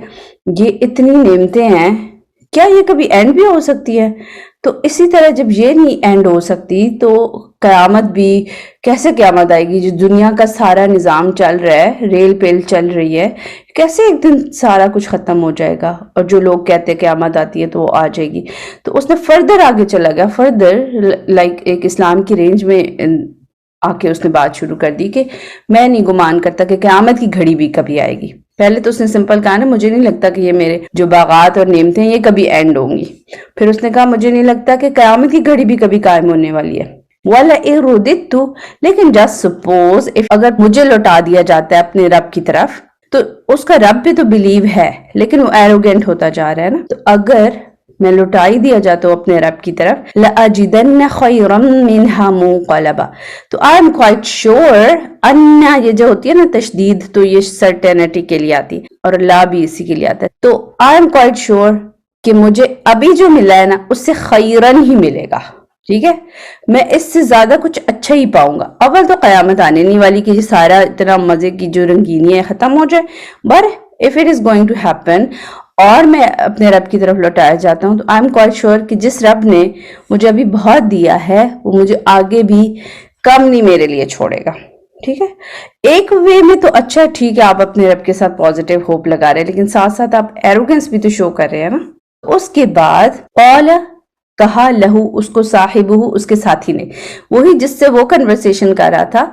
یہ اتنی نعمتیں ہیں، کیا یہ کبھی اینڈ بھی ہو سکتی ہے؟ تو اسی طرح جب یہ نہیں اینڈ ہو سکتی تو قیامت بھی کیسے قیامت آئے گی؟ جو دنیا کا سارا نظام چل رہا ہے، ریل پیل چل رہی ہے، کیسے ایک دن سارا کچھ ختم ہو جائے گا؟ اور جو لوگ کہتے ہیں قیامت آتی ہے تو وہ آ جائے گی. تو اس نے فردر آگے چلا گیا، فردر لائک ایک اسلام کی رینج میں آ کے اس نے بات شروع کر دی کہ میں نہیں گمان کرتا کہ قیامت کی گھڑی بھی کبھی آئے گی. پہلے تو اس نے سمپل کہا نا مجھے نہیں لگتا کہ یہ میرے جو باغات اور نعمتیں یہ کبھی اینڈ ہوں گی. پھر اس نے کہا مجھے نہیں لگتا کہ قیامت کی گھڑی بھی کبھی قائم ہونے والی ہے. وَلَئِن رُدِدتُّ، لیکن جسٹ سپوز اگر مجھے لوٹا دیا جاتا ہے اپنے رب کی طرف، تو اس کا رب بھی تو بلیو ہے لیکن وہ ایروگینٹ ہوتا جا رہا ہے نا. تو اگر میں لوٹائی دیا جاتا ہوں اپنے رب کی طرف، لَأَجِدَنَّ خَيْرًا مِنْهَا مُنْقَلَبًا، تو I am quite sure Anna یہ جو ہوتی ہے نا تشدید، تو یہ سرٹینٹی کے لیے آتی ہے اور لا بھی اسی کے لیے آتا ہے. تو I am quite sure کہ مجھے ابھی جو ملا ہے نا اس سے خیرن ہی ملے گا. ٹھیک ہے، میں اس سے زیادہ کچھ اچھا ہی پاؤں گا. اول تو قیامت آنے نہیں والی کہ یہ سارا اتنا مزے کی جو رنگینی ہے ختم ہو جائے، but if it is going to happen اور میں اپنے رب کی طرف لوٹایا جاتا ہوں تو آئی ایم quite sure کہ جس رب نے مجھے ابھی بہت دیا ہے وہ مجھے آگے بھی کم نہیں میرے لیے چھوڑے گا. ٹھیک ہے، ایک وے میں تو اچھا ٹھیک ہے، آپ اپنے رب کے ساتھ پازیٹیو ہوپ لگا رہے ہیں لیکن ساتھ ساتھ آپ ایروگنس بھی تو شو کر رہے ہیں نا. اس کے بعد قال، کہا لہو اس کو صاحبہ، اس کے ساتھی نے، وہی جس سے وہ کنورسیشن کر رہا تھا،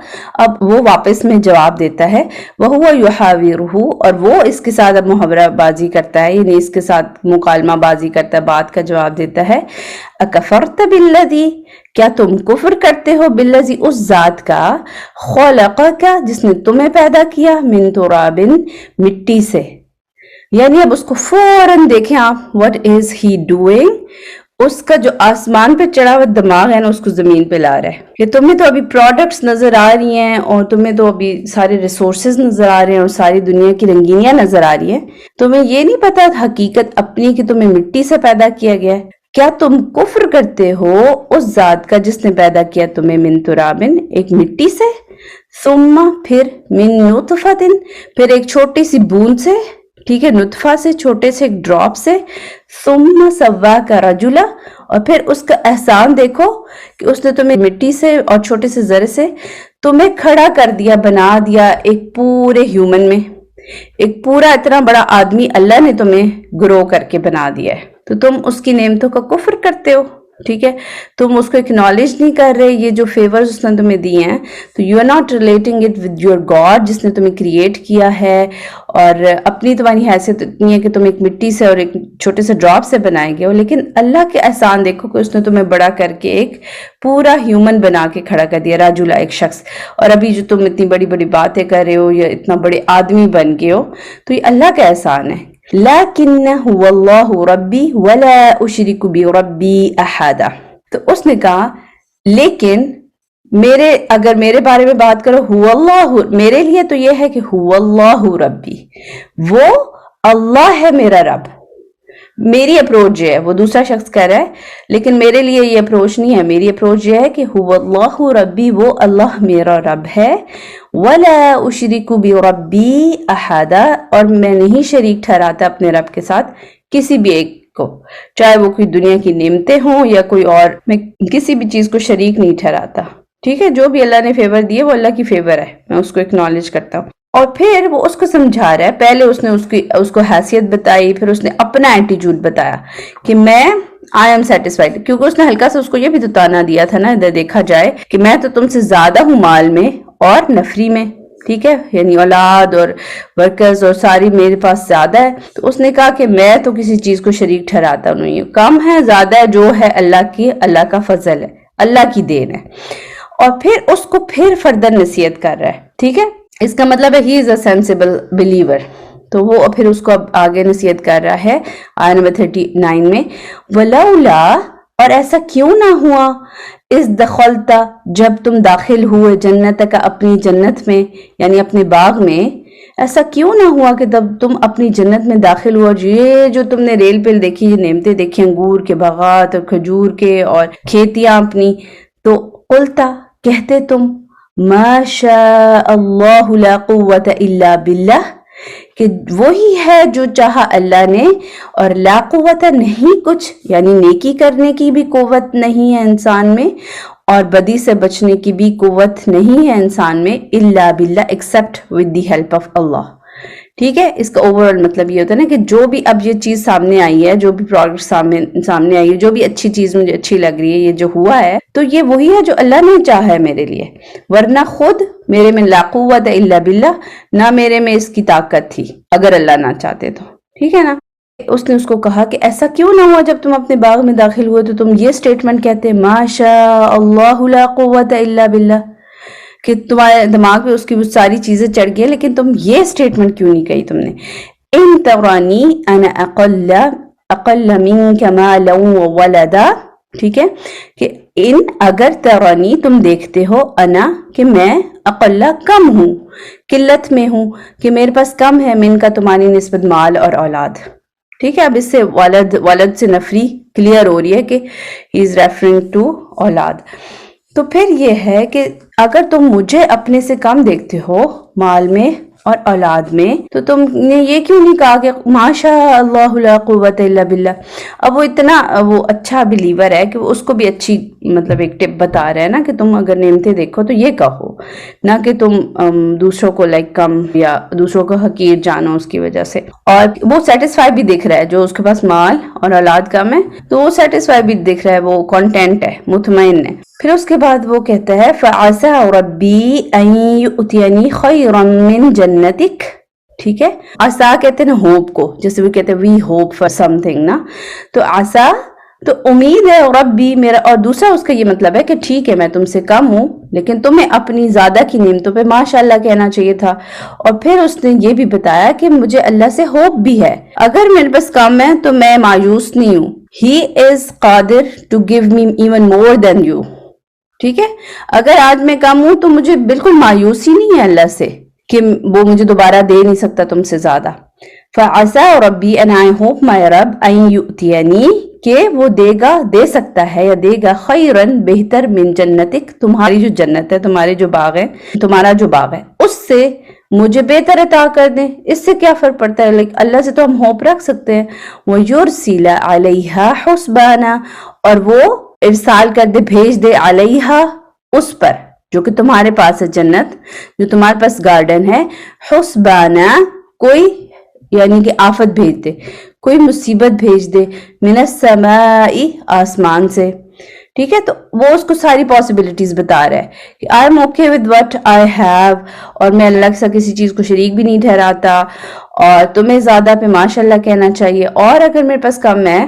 اب وہ واپس میں جواب دیتا ہے. وَهُوَ يُحَاوِرُهُ، اور وہ اس کے ساتھ اب محاورہ بازی کرتا ہے، یعنی اس کے ساتھ مکالمہ بازی کرتا ہے، بات کا جواب دیتا ہے. اکفرت بالذی، کیا تم کفر کرتے ہو، بالذی اس ذات کا، خلقک جس نے تمہیں پیدا کیا، من تراب مٹی سے. یعنی اب اس کو فوراً دیکھیں آپ، what is he doing؟ اس کا جو آسمان پہ چڑھا ہوا دماغ ہے نا اس کو زمین پہ لا رہا ہے کہ تمہیں تو ابھی پروڈکٹس نظر آ رہی ہیں اور تمہیں تو ابھی سارے ریسورسز نظر آ رہے ہیں اور ساری دنیا کی رنگینیاں نظر آ رہی ہیں، تمہیں یہ نہیں پتا حقیقت اپنی کہ تمہیں مٹی سے پیدا کیا گیا ہے. کیا تم کفر کرتے ہو اس ذات کا جس نے پیدا کیا تمہیں من ترابن، ایک مٹی سے، ثم پھر من نطفۃ، پھر ایک چھوٹی سی بوند سے، ٹھیک ہے، نطفہ سے، چھوٹے سے ایک ڈراپ سے، ثم سواک رجلا، اور پھر اس کا احسان دیکھو کہ اس نے تمہیں مٹی سے اور چھوٹے سے ذرے سے تمہیں کھڑا کر دیا، بنا دیا ایک پورے ہیومن میں، ایک پورا اتنا بڑا آدمی اللہ نے تمہیں گرو کر کے بنا دیا ہے. تو تم اس کی نعمتوں کا کفر کرتے ہو. ٹھیک ہے، تم اس کو اکنالج نہیں کر رہے، یہ جو فیورز اس نے تمہیں دیے ہیں، تو you are not relating it with your god جس نے تمہیں کریٹ کیا ہے. اور اپنی تمہاری حیثیت اتنی ہے کہ تم ایک مٹی سے اور ایک چھوٹے سے ڈراپ سے بنائے گئے ہو، لیکن اللہ کے احسان دیکھو کہ اس نے تمہیں بڑا کر کے ایک پورا ہیومن بنا کے کھڑا کر دیا، راجولا، ایک شخص. اور ابھی جو تم اتنی بڑی بڑی باتیں کر رہے ہو یا اتنا بڑے آدمی بن گئے ہو، تو یہ اللہ کا احسان ہے. لیکن هو اللہ ربی ولا اشرک بربی احدا، تو اس نے کہا لیکن اگر میرے بارے میں بات کرو، هو اللہ، میرے لیے تو یہ ہے کہ هو اللہ ربی، وہ اللہ ہے میرا رب. میری اپروچ یہ ہے، وہ دوسرا شخص کہہ رہا ہے لیکن میرے لیے یہ اپروچ نہیں ہے. میری اپروچ یہ ہے کہ هو اللہ ربی، وہ اللہ میرا رب ہے. ولا اشرک بربی احدا، اور میں نہیں شریک ٹھہراتا اپنے رب کے ساتھ کسی بھی ایک کو، چاہے وہ کوئی دنیا کی نعمتیں ہوں یا کوئی اور، میں کسی بھی چیز کو شریک نہیں ٹھہراتا. ٹھیک ہے، جو بھی اللہ نے فیور دیے وہ اللہ کی فیور ہے، میں اس کو اکنالج کرتا ہوں. اور پھر وہ اس کو سمجھا رہا ہے، پہلے اس نے اس کو حیثیت بتائی، پھر اس نے اپنا ایٹیٹیوڈ بتایا کہ میں آئی ایم سیٹسفائیڈ، کیونکہ اس نے ہلکا سا اس کو یہ بھی تو تانا دیا تھا نا، ادھر دیکھا جائے کہ میں تو تم سے زیادہ ہوں مال میں اور نفری میں. ٹھیک ہے، یعنی اولاد اور ورکرز اور ساری میرے پاس زیادہ ہے. تو اس نے کہا کہ میں تو کسی چیز کو شریک ٹھہراتا نہیں ہوں، کم ہے زیادہ ہے، جو ہے اللہ کا فضل ہے، اللہ کی دین ہے. اور پھر اس کو پھر فردر نصیحت کر رہا ہے. ٹھیک ہے، اس کا مطلب ہے ہی از اے سینسیبل بلیور. تو وہ پھر اس کو اب آگے نصیحت کر رہا ہے آیت نمبر 39 میں، وَلَوْلَا، اور ایسا کیوں نہ ہوا، اس دخلتا، جب تم داخل ہوئے، جنت کا، اپنی جنت میں، یعنی اپنے باغ میں، ایسا کیوں نہ ہوا کہ تب تم اپنی جنت میں داخل ہوا، یہ جو تم نے ریل پیل دیکھی، یہ نعمتیں دیکھی، انگور کے باغات اور کھجور کے اور کھیتیاں اپنی، تو قلتا، کہتے تم، ما شاء اللہ لا قوت الا باللہ، کہ وہی ہے جو چاہا اللہ نے، اور لا قوت نہیں کچھ، یعنی نیکی کرنے کی بھی قوت نہیں ہے انسان میں، اور بدی سے بچنے کی بھی قوت نہیں ہے انسان میں، الا باللہ except with the help of Allah. ٹھیک ہے، اس کا اوور آل مطلب یہ ہوتا ہے نا کہ جو بھی اب یہ چیز سامنے آئی ہے، جو بھی پروڈکٹ سامنے آئی ہے، جو بھی اچھی چیز مجھے اچھی لگ رہی ہے، یہ جو ہوا ہے تو یہ وہی ہے جو اللہ نے چاہا ہے میرے لیے، ورنہ خود میرے میں لا قوت الا باللہ، نہ میرے میں اس کی طاقت تھی اگر اللہ نہ چاہتے تو. ٹھیک ہے نا. اس نے اس کو کہا کہ ایسا کیوں نہ ہوا جب تم اپنے باغ میں داخل ہوئے تو تم یہ سٹیٹمنٹ کہتے ما شاء اللہ لا قوت الا باللہ، کہ تمہارے دماغ پہ اس کی وہ ساری چیزیں چڑھ گئی، لیکن تم یہ سٹیٹمنٹ کیوں نہیں کہی تم نے؟ ان ترانی انا اقل منک مالا وولدا. ٹھیک ہے کہ ان اگر ترانی تم دیکھتے ہو، انا کہ میں، اقل کم ہوں، قلت میں ہوں، کہ میرے پاس کم ہے، من کا تمہاری نسبت مال اور اولاد. ٹھیک ہے، اب اس سے ولد سے نفری کلیئر ہو رہی ہے کہ ہی از ریفرنگ ٹو اولاد. تو پھر یہ ہے کہ اگر تم مجھے اپنے سے کم دیکھتے ہو مال میں اور اولاد میں تو تم نے یہ کیوں نہیں کہا کہ ماشاء اللہ لا قوت الا باللہ. اب وہ اتنا وہ اچھا بلیور ہے کہ وہ اس کو بھی اچھی مطلب ایک ٹپ بتا رہا ہے نا کہ تم اگر نعمتیں دیکھو تو یہ کہو، نہ کہ تم دوسروں کو لائک کم یا دوسروں کو حقیر جانو اس کی وجہ سے. اور وہ سیٹسفائی بھی دکھ رہا ہے، جو اس کے پاس مال اور اولاد کم ہے تو وہ سیٹسفائی بھی دکھ رہا ہے، وہ کانٹینٹ ہے، مطمئن ہے. پھر اس کے بعد وہ کہتا ہے فَعَسَىٰ رَبِّي أَن يُؤْتِيَنِي خَيْرًا مِّن جَنَّتِكَ. ٹھیک ہے، عسا کہتے ہیں ہوپ کو، جیسے وہ کہتے ہیں we hope for something نا، تو عسا تو امید ہے، ربی میرا، اور دوسرا اس کا یہ مطلب ہے کہ ٹھیک ہے میں تم سے کم ہوں لیکن تمہیں اپنی زیادہ کی نعمتوں پہ ماشاءاللہ کہنا چاہیے تھا. اور پھر اس نے یہ بھی بتایا کہ مجھے اللہ سے ہوپ بھی ہے، اگر میرے پاس کم ہے تو میں مایوس نہیں ہوں. He is Qadir to give me even more than you. ٹھیک ہے، اگر آج میں کم ہوں تو مجھے بالکل مایوسی نہیں ہے اللہ سے کہ وہ مجھے دوبارہ دے نہیں سکتا تم سے زیادہ. فَعَسَىٰ رَبِّي أَنْ I hope my رب أَن يُؤْتِيَنِي کہ وہ دے سکتا ہے یا دے گا خیرن بہتر من جنتک تمہاری جو جنت ہے، تمہارے جو باغ ہے، تمہارا جو باغ ہے اس سے مجھے بہتر عطا کر دیں. اس سے کیا فرق پڑتا ہے، لیکن اللہ سے تو ہم ہوپ رکھ سکتے ہیں. وَيُرْسِلَ عَلَيْهَا حُسْبَانًا اور وہ ارسال کر دے، بھیج دے، علیہا اس پر جو کہ تمہارے پاس ہے جنت، جو تمہارے پاس گارڈن ہے، حسبانا کوئی یعنی کہ آفت بھیج دے، کوئی مصیبت بھیج دے، من السماء آسمان سے. ٹھیک ہے، تو وہ اس کو ساری پاسبلٹیز بتا رہا ہے کہ I am okay with what I have, اور میں اللہ کے ساتھ کسی چیز کو شریک بھی نہیں ٹھہراتا، اور تمہیں زیادہ پہ ماشاءاللہ کہنا چاہیے، اور اگر میرے پاس کم ہے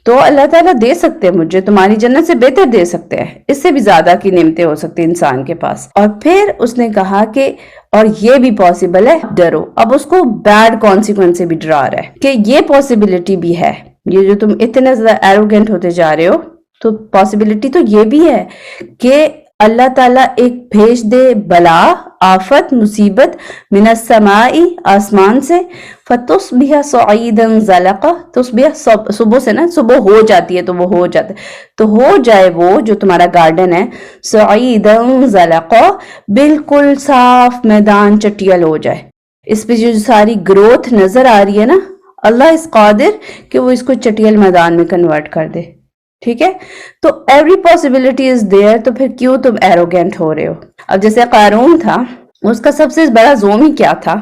تو اللہ تعالیٰ دے سکتے ہیں مجھے، تمہاری جنت سے بہتر دے سکتے ہیں، اس سے بھی زیادہ کی نعمتیں ہو سکتی ہیں انسان کے پاس. اور پھر اس نے کہا کہ اور یہ بھی پاسبل ہے، ڈرو. اب اس کو بیڈ کانسیکوینس سے بھی ڈرا رہا ہے کہ یہ پاسبلٹی بھی ہے، یہ جو تم اتنے زیادہ ایروگنٹ ہوتے جا رہے ہو تو پاسبلٹی تو یہ بھی ہے کہ اللہ تعالیٰ ایک بھیج دے بلا، آفت، مصیبت، من السماء آسمان سے، فتصبح صعیدا زلقا، تصبح صبح سے نا، صبح ہو جاتی ہے تو وہ ہو جاتا ہے، تو ہو جائے وہ جو تمہارا گارڈن ہے صعیدا زلقا، بالکل صاف میدان چٹیل ہو جائے. اس پہ جو ساری گروتھ نظر آ رہی ہے نا، اللہ اس قادر کہ وہ اس کو چٹیل میدان میں کنورٹ کر دے. ٹھیک ہے، تو ایوری پاسبلٹی از دیئر، تو پھر کیوں تم ایروگینٹ ہو رہے ہو؟ اب جیسے قارون تھا، اس کا سب سے بڑا زوم ہی کیا تھا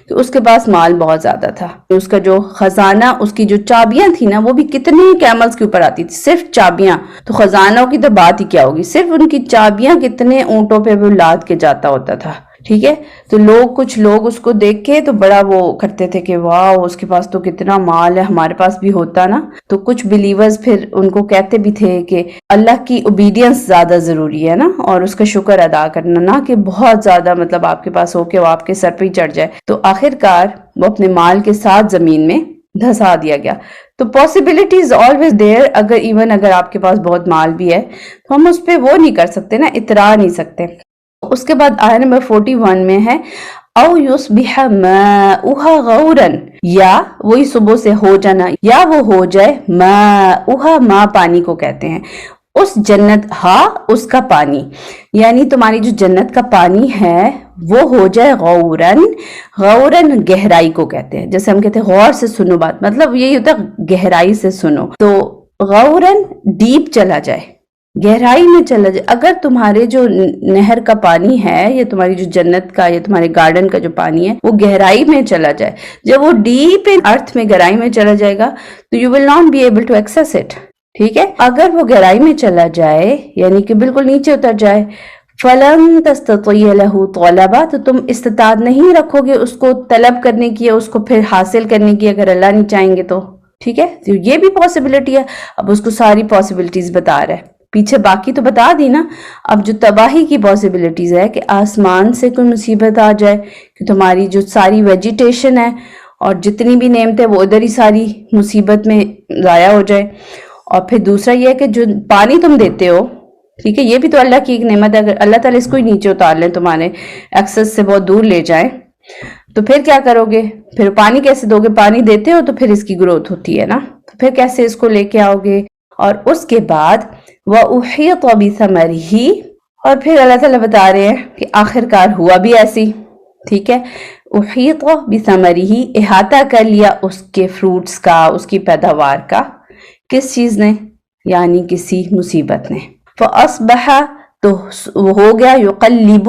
کہ اس کے پاس مال بہت زیادہ تھا. اس کا جو خزانہ، اس کی جو چابیاں تھی نا، وہ بھی کتنی کیملز کے اوپر آتی تھی، صرف چابیاں. تو خزانوں کی تو بات ہی کیا ہوگی، صرف ان کی چابیاں کتنے اونٹوں پہ وہ لاد کے جاتا ہوتا تھا. ٹھیک ہے، تو کچھ لوگ اس کو دیکھ کے تو بڑا وہ کرتے تھے کہ واو اس کے پاس تو کتنا مال ہے، ہمارے پاس بھی ہوتا نا. تو کچھ بلیورز پھر ان کو کہتے بھی تھے کہ اللہ کی اوبیڈینس زیادہ ضروری ہے نا، اور اس کا شکر ادا کرنا، نہ کہ بہت زیادہ مطلب آپ کے پاس ہو کہ وہ آپ کے سر پہ ہی چڑھ جائے. تو آخر کار وہ اپنے مال کے ساتھ زمین میں دھسا دیا گیا. تو پاسبلٹی از آلویز دیئر، اگر آپ کے پاس بہت مال بھی ہے تو ہم اس پہ وہ نہیں کر سکتے نا، اترا نہیں سکتے. اس کے بعد آیت نمبر 41 میں ہے او یصبح ماؤها غورا، یا وہی صبح سے ہو جانا، یا وہ ہو جائے ماؤها، ماں پانی کو کہتے ہیں، اس جنت اس کا پانی، یعنی تمہاری جو جنت کا پانی ہے وہ ہو جائے غورن، غورن گہرائی کو کہتے ہیں، جیسے ہم کہتے ہیں غور سے سنو بات، مطلب یہی ہوتا ہے گہرائی سے سنو، تو غورن ڈیپ چلا جائے، گہرائی میں چلا جائے۔ اگر تمہارے جو نہر کا پانی ہے یا تمہاری جو جنت کا یا تمہارے گارڈن کا جو پانی ہے وہ گہرائی میں چلا جائے، جب وہ ڈیپ ارتھ میں گہرائی میں چلا جائے گا تو you will not be able to access it, ٹھیک ہے۔ اگر وہ گہرائی میں چلا جائے یعنی کہ بالکل نیچے اتر جائے، فَلَن تَسْتَطِيعَ لَهُ طَلَبًا، تو تم استطاعت نہیں رکھو گے اس کو طلب کرنے کی یا اس کو پھر حاصل کرنے کی، اگر اللہ نہیں چاہیں گے تو، ٹھیک ہے۔ تو یہ بھی پاسبلٹی ہے، اب اس کو ساری پاسبلٹیز بتا رہا ہے، پیچھے باقی تو بتا دی نا، اب جو تباہی کی پاسبلٹیز ہے کہ آسمان سے کوئی مصیبت آ جائے کہ تمہاری جو ساری ویجیٹیشن ہے اور جتنی بھی نعمتیں وہ ادھر ہی ساری مصیبت میں ضائع ہو جائے، اور پھر دوسرا یہ ہے کہ جو پانی تم دیتے ہو، ٹھیک ہے، یہ بھی تو اللہ کی ایک نعمت ہے، اگر اللہ تعالیٰ اس کو ہی نیچے اتار لیں، تمہارے ایکسس سے بہت دور لے جائیں، تو پھر کیا کرو گے؟ پھر پانی کیسے دو گے؟ پانی دیتے ہو تو پھر اس کی گروتھ ہوتی ہے نا، تو پھر کیسے اس کو لے کے آؤ گے؟ اور اس کے بعد وَأُحِيطَ بِثَمَرِهِ، اور پھر اللہ تعالیٰ بتا رہے ہیں کہ آخر کار ہوا بھی ایسی، ٹھیک ہے۔ احیط بثمرہ، احاطہ کر لیا اس کے فروٹس کا، اس کی پیداوار کا، کس چیز نے؟ یعنی کسی مصیبت نے۔ فَأَصْبَحَ، تو وہ ہو گیا، یقلب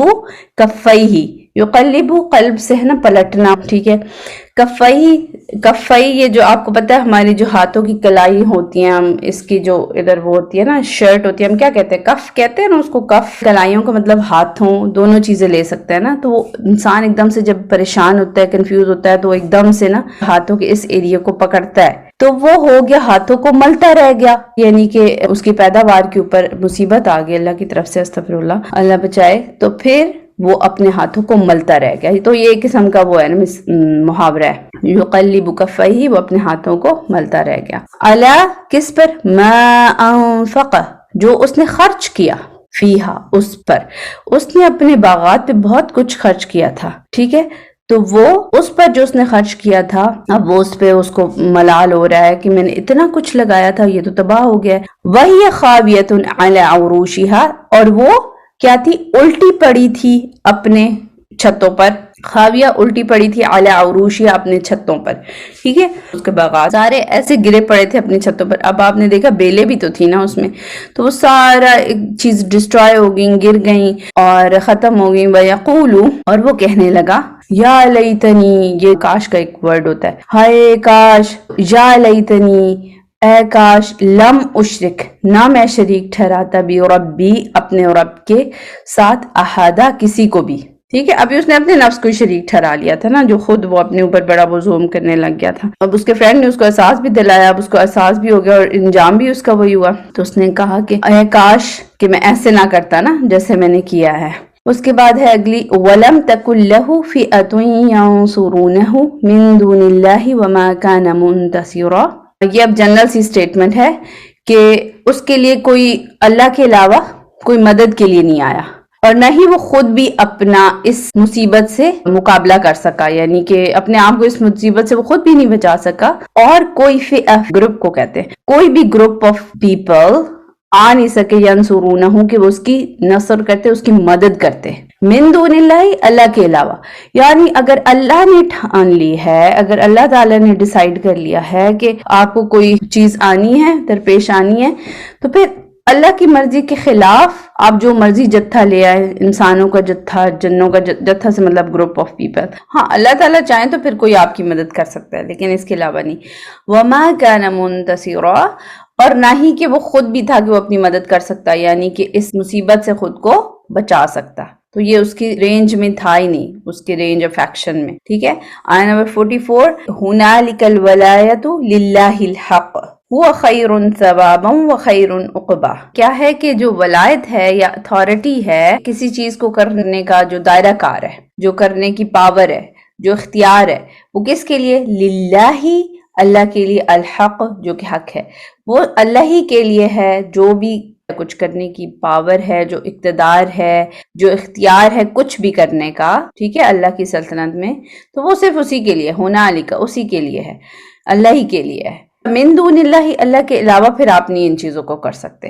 کفیہ، یقلب قلب سے ہے نا پلٹنا، ٹھیک ہے۔ کفئی یہ جو آپ کو پتا ہے ہماری جو ہاتھوں کی کلائی ہوتی ہیں، ہم اس کی جو ادھر وہ ہوتی ہے نا شرٹ ہوتی ہے، ہم کیا کہتے ہیں؟ کف کہتے ہیں نا اس کو، کف کلائیوں کا مطلب ہاتھوں، دونوں چیزیں لے سکتا ہے نا، تو وہ انسان ایک دم سے جب پریشان ہوتا ہے، کنفیوز ہوتا ہے، تو وہ ایک دم سے نا ہاتھوں کے اس ایریا کو پکڑتا ہے، تو وہ ہو گیا ہاتھوں کو ملتا رہ گیا، یعنی کہ اس کی پیداوار کے اوپر مصیبت آ گئی اللہ کی طرف سے، استغفر اللہ، اللہ بچائے، تو پھر وہ اپنے ہاتھوں کو ملتا رہ گیا، تو یہ ایک قسم کا وہ ہے نا محاورہ ہے، یقلب کفیہ، وہ اپنے ہاتھوں کو ملتا رہ گیا۔ الا، کس پر؟ ما انفق، جو اس نے خرچ کیا، فیہا، اس پر، اس نے اپنے باغات پہ بہت کچھ خرچ کیا تھا، ٹھیک ہے، تو وہ اس پر جو اس نے خرچ کیا تھا، اب وہ اس پہ اس کو ملال ہو رہا ہے کہ میں نے اتنا کچھ لگایا تھا، یہ تو تباہ ہو گیا ہے۔ وہی خاویۃ علی عروشہا، اور وہ کیا تھی؟ الٹی پڑی تھی اپنے چھتوں پر، خاویہ الٹی پڑی تھی، علی عروشہا، اپنے چھتوں پر، ٹھیک ہے، اس کے باغات سارے ایسے گرے پڑے تھے اپنے چھتوں پر۔ اب آپ نے دیکھا بیلیں بھی تو تھی نا اس میں، تو وہ سارا ایک چیز ڈسٹرائے ہو گئی، گر گئیں اور ختم ہو گئی۔ وَيَقُولُ، اور وہ کہنے لگا، یا لیتنی، یہ کاش کا ایک ورڈ ہوتا ہے، ہائے کاش، یا لیتنی، اے کاش، لم اشرک، نہ میں شریک ٹھہراتا بھی ربی، اپنے رب کے ساتھ، احدہ، کسی کو بھی، ٹھیک ہے۔ ابھی اس نے اپنے نفس کو شریک ٹھہرا لیا تھا نا، جو خود وہ اپنے اوپر بڑا وہ زوم کرنے لگ گیا تھا، اب اس کے فرینڈ نے اس کو احساس بھی دلایا، اب اس کو احساس بھی ہو گیا اور انجام بھی اس کا وہی ہوا، تو اس نے کہا کہ اے کاش کہ میں ایسے نہ کرتا نا جیسے میں نے کیا ہے۔ اس کے بعد ہے اگلی، وَلَمْ تَكُنْ لَهُ فِئَةٌ يَنْصُرُونَهُ مِن دُونِ اللَّهِ وَمَا كَانَ مُنتَصِرًا، یہ اب جنرل سی سٹیٹمنٹ ہے کہ اس کے لیے کوئی اللہ کے علاوہ کوئی مدد کے لیے نہیں آیا، اور نہ ہی وہ خود بھی اپنا اس مصیبت سے مقابلہ کر سکا، یعنی کہ اپنے آپ کو اس مصیبت سے وہ خود بھی نہیں بچا سکا، اور کوئی فئہ، گروپ کو کہتے ہیں، کوئی بھی گروپ آف پیپل آ نہیں سکے، ینصرونہ، کہ وہ اس کی نصر کرتے، اس کی مدد کرتے، من دون اللہ، اللہ کے علاوہ، یعنی اگر اللہ نے ٹھان لی ہے، اگر اللہ تعالیٰ نے ڈیسائیڈ کر لیا ہے کہ آپ کو کوئی چیز آنی ہے، درپیش آنی ہے، تو پھر اللہ کی مرضی کے خلاف آپ جو مرضی جتھا لے آئے، انسانوں کا جتھا، جنوں کا جتھا سے مطلب گروپ آف پیپل، ہاں اللہ تعالیٰ چاہیں تو پھر کوئی آپ کی مدد کر سکتا ہے، لیکن اس کے علاوہ نہیں۔ وما كان منتصرا، اور نہ ہی کہ وہ خود بھی تھا کہ وہ اپنی مدد کر سکتا، یعنی کہ اس مصیبت سے خود کو بچا سکتا، تو یہ اس کی رینج میں تھا ہی نہیں، اس کے رینج آف ایکشن میں، ٹھیک ہے۔ آیت نمبر 44، هنالک الولایۃ للہ الحق هو خیر ثوابا وخیر عقبا، کیا ہے کہ جو ولایت ہے یا اتھارٹی ہے کسی چیز کو کرنے کا، جو دائرہ کار ہے، جو کرنے کی پاور ہے، جو اختیار ہے، وہ کس کے لیے؟ للہ، اللہ کے لیے، الحق، جو کہ حق ہے، وہ اللہ ہی کے لیے ہے، جو بھی کچھ کرنے کی پاور ہے، جو اقتدار ہے، جو اختیار ہے کچھ بھی کرنے کا، ٹھیک ہے، اللہ کی سلطنت میں، تو وہ صرف اسی کے لیے، ہنالک، اسی کے لیے ہے، اللہ ہی کے لیے ہے۔ من دون اللہ، اللہ کے علاوہ پھر آپ نہیں ان چیزوں کو کر سکتے۔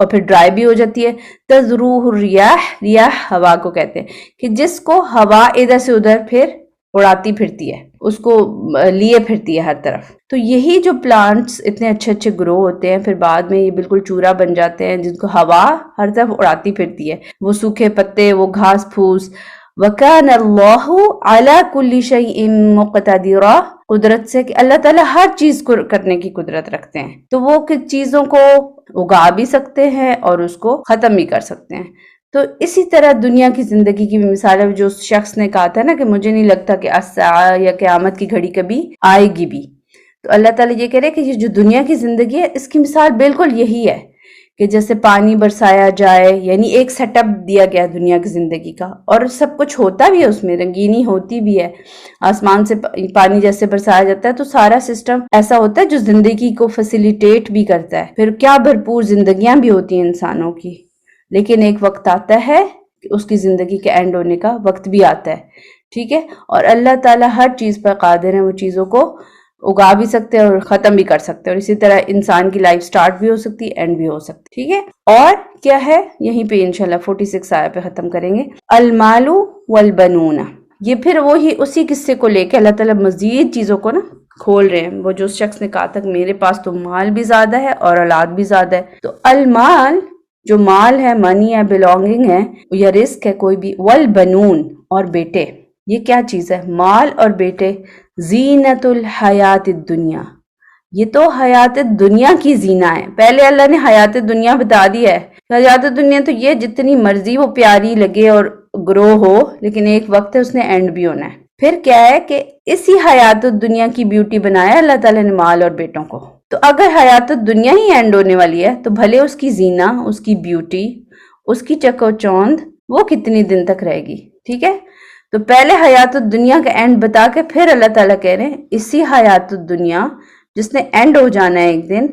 اور پھر ڈرائی بھی ہو جاتی ہے. تذروہ الریاح، ریاح ہوا کو کہتے ہیں کہ جس کو ہوا ادھر سے ادھر پھر اڑاتی پھرتی ہے، اس کو لیے پھرتی ہے ہر طرف. تو یہی جو پلانٹس اتنے اچھے اچھے گرو ہوتے ہیں، پھر بعد میں یہ بالکل چورا بن جاتے ہیں جن کو ہوا ہر طرف اڑاتی پھرتی ہے، وہ سوکھے پتے، وہ گھاس پھوس. وَكَانَ اللَّهُ عَلَى كُلِّ شَيْءٍ مُقْتَدِرًا، قدرت سے کہ اللہ تعالیٰ ہر چیز کو کرنے کی قدرت رکھتے ہیں، تو وہ کچھ چیزوں کو اگا بھی سکتے ہیں اور اس کو ختم بھی کر سکتے ہیں. تو اسی طرح دنیا کی زندگی کی بھی مثال ہے. جو شخص نے کہا تھا نا کہ مجھے نہیں لگتا کہ الساعہ یا قیامت کی گھڑی کبھی آئے گی بھی، تو اللہ تعالیٰ یہ کہہ رہے کہ یہ جو دنیا کی زندگی ہے اس کی مثال بالکل یہی ہے کہ جیسے پانی برسایا جائے، یعنی ایک سیٹ اپ دیا گیا دنیا کی زندگی کا، اور سب کچھ ہوتا بھی ہے، اس میں رنگینی ہوتی بھی ہے. آسمان سے پانی جیسے برسایا جاتا ہے تو سارا سسٹم ایسا ہوتا ہے جو زندگی کو فیسیلیٹیٹ بھی کرتا ہے. پھر کیا بھرپور زندگیاں بھی ہوتی ہیں انسانوں کی، لیکن ایک وقت آتا ہے کہ اس کی زندگی کے اینڈ ہونے کا وقت بھی آتا ہے. ٹھیک ہے، اور اللہ تعالیٰ ہر چیز پر قادر ہے، وہ چیزوں کو اگا بھی سکتے ہیں اور ختم بھی کر سکتے ہیں، اور اسی طرح انسان کی لائف سٹارٹ بھی ہو سکتی ہے، اینڈ بھی ہو سکتی ہے. ٹھیک ہے، اور کیا ہے یہیں پہ انشاءاللہ 46 آیت پہ ختم کریں گے. المال والبنون، یہ پھر وہی اسی قصے کو لے کے اللہ تعالیٰ مزید چیزوں کو نا کھول رہے ہیں. وہ جو شخص نے کہا تھا کہ میرے پاس تو مال بھی زیادہ ہے اور اولاد بھی زیادہ ہے، تو المال جو مال ہے، منی ہے، بلونگنگ ہے یا رزق ہے کوئی بھی، والبنون اور بیٹے، یہ کیا چیز ہے؟ مال اور بیٹے. زینت الحیات الدنیا، یہ تو حیات دنیا کی زینہ ہے. پہلے اللہ نے حیات دنیا بتا دی ہے، حیات دنیا تو یہ جتنی مرضی وہ پیاری لگے اور گرو ہو، لیکن ایک وقت ہے اس نے اینڈ بھی ہونا ہے. پھر کیا ہے کہ اسی حیات دنیا کی بیوٹی بنایا اللہ تعالیٰ نے مال اور بیٹوں کو. تو اگر حیات دنیا ہی اینڈ ہونے والی ہے تو بھلے اس کی زینہ، اس کی بیوٹی، اس کی چکو چوند وہ کتنی دن تک رہے گی. ٹھیک ہے، تو پہلے حیات الدنیا کا اینڈ بتا کے پھر اللہ تعالیٰ کہہ رہے ہیں اسی حیات الدنیا جس نے اینڈ ہو جانا ہے ایک دن،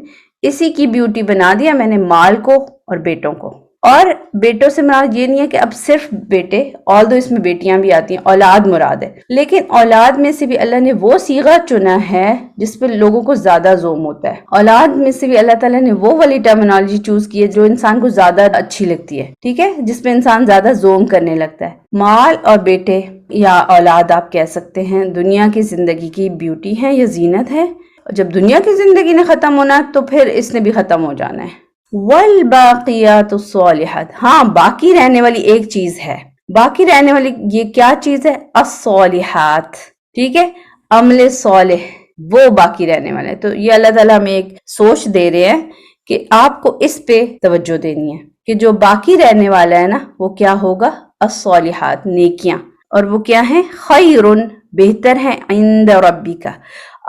اسی کی بیوٹی بنا دیا میں نے مال کو اور بیٹوں کو. اور بیٹوں سے مراد یہ نہیں ہے کہ اب صرف بیٹے، although اس میں بیٹیاں بھی آتی ہیں، اولاد مراد ہے، لیکن اولاد میں سے بھی اللہ نے وہ صیغہ چنا ہے جس پہ لوگوں کو زیادہ زوم ہوتا ہے. اولاد میں سے بھی اللہ تعالیٰ نے وہ والی ٹرمینالوجی چوز کی ہے جو انسان کو زیادہ اچھی لگتی ہے. ٹھیک ہے، جس پہ انسان زیادہ زوم کرنے لگتا ہے. مال اور بیٹے یا اولاد آپ کہہ سکتے ہیں دنیا کی زندگی کی بیوٹی ہے یا زینت ہے. جب دنیا کی زندگی نے ختم ہونا تو پھر اس نے بھی ختم ہو جانا ہے. والباقیات الصالحات، ہاں باقی رہنے والی ایک چیز ہے. باقی رہنے والی یہ کیا چیز ہے؟ الصالحات. ٹھیک ہے، عمل صالح وہ باقی رہنے والا ہے. تو یہ اللہ تعالیٰ ہمیں ایک سوچ دے رہے ہیں کہ آپ کو اس پہ توجہ دینی ہے کہ جو باقی رہنے والا ہے نا وہ کیا ہوگا؟ الصالحات، نیکیاں. اور وہ کیا ہیں؟ خیرن، بہتر ہیں، عند ربک،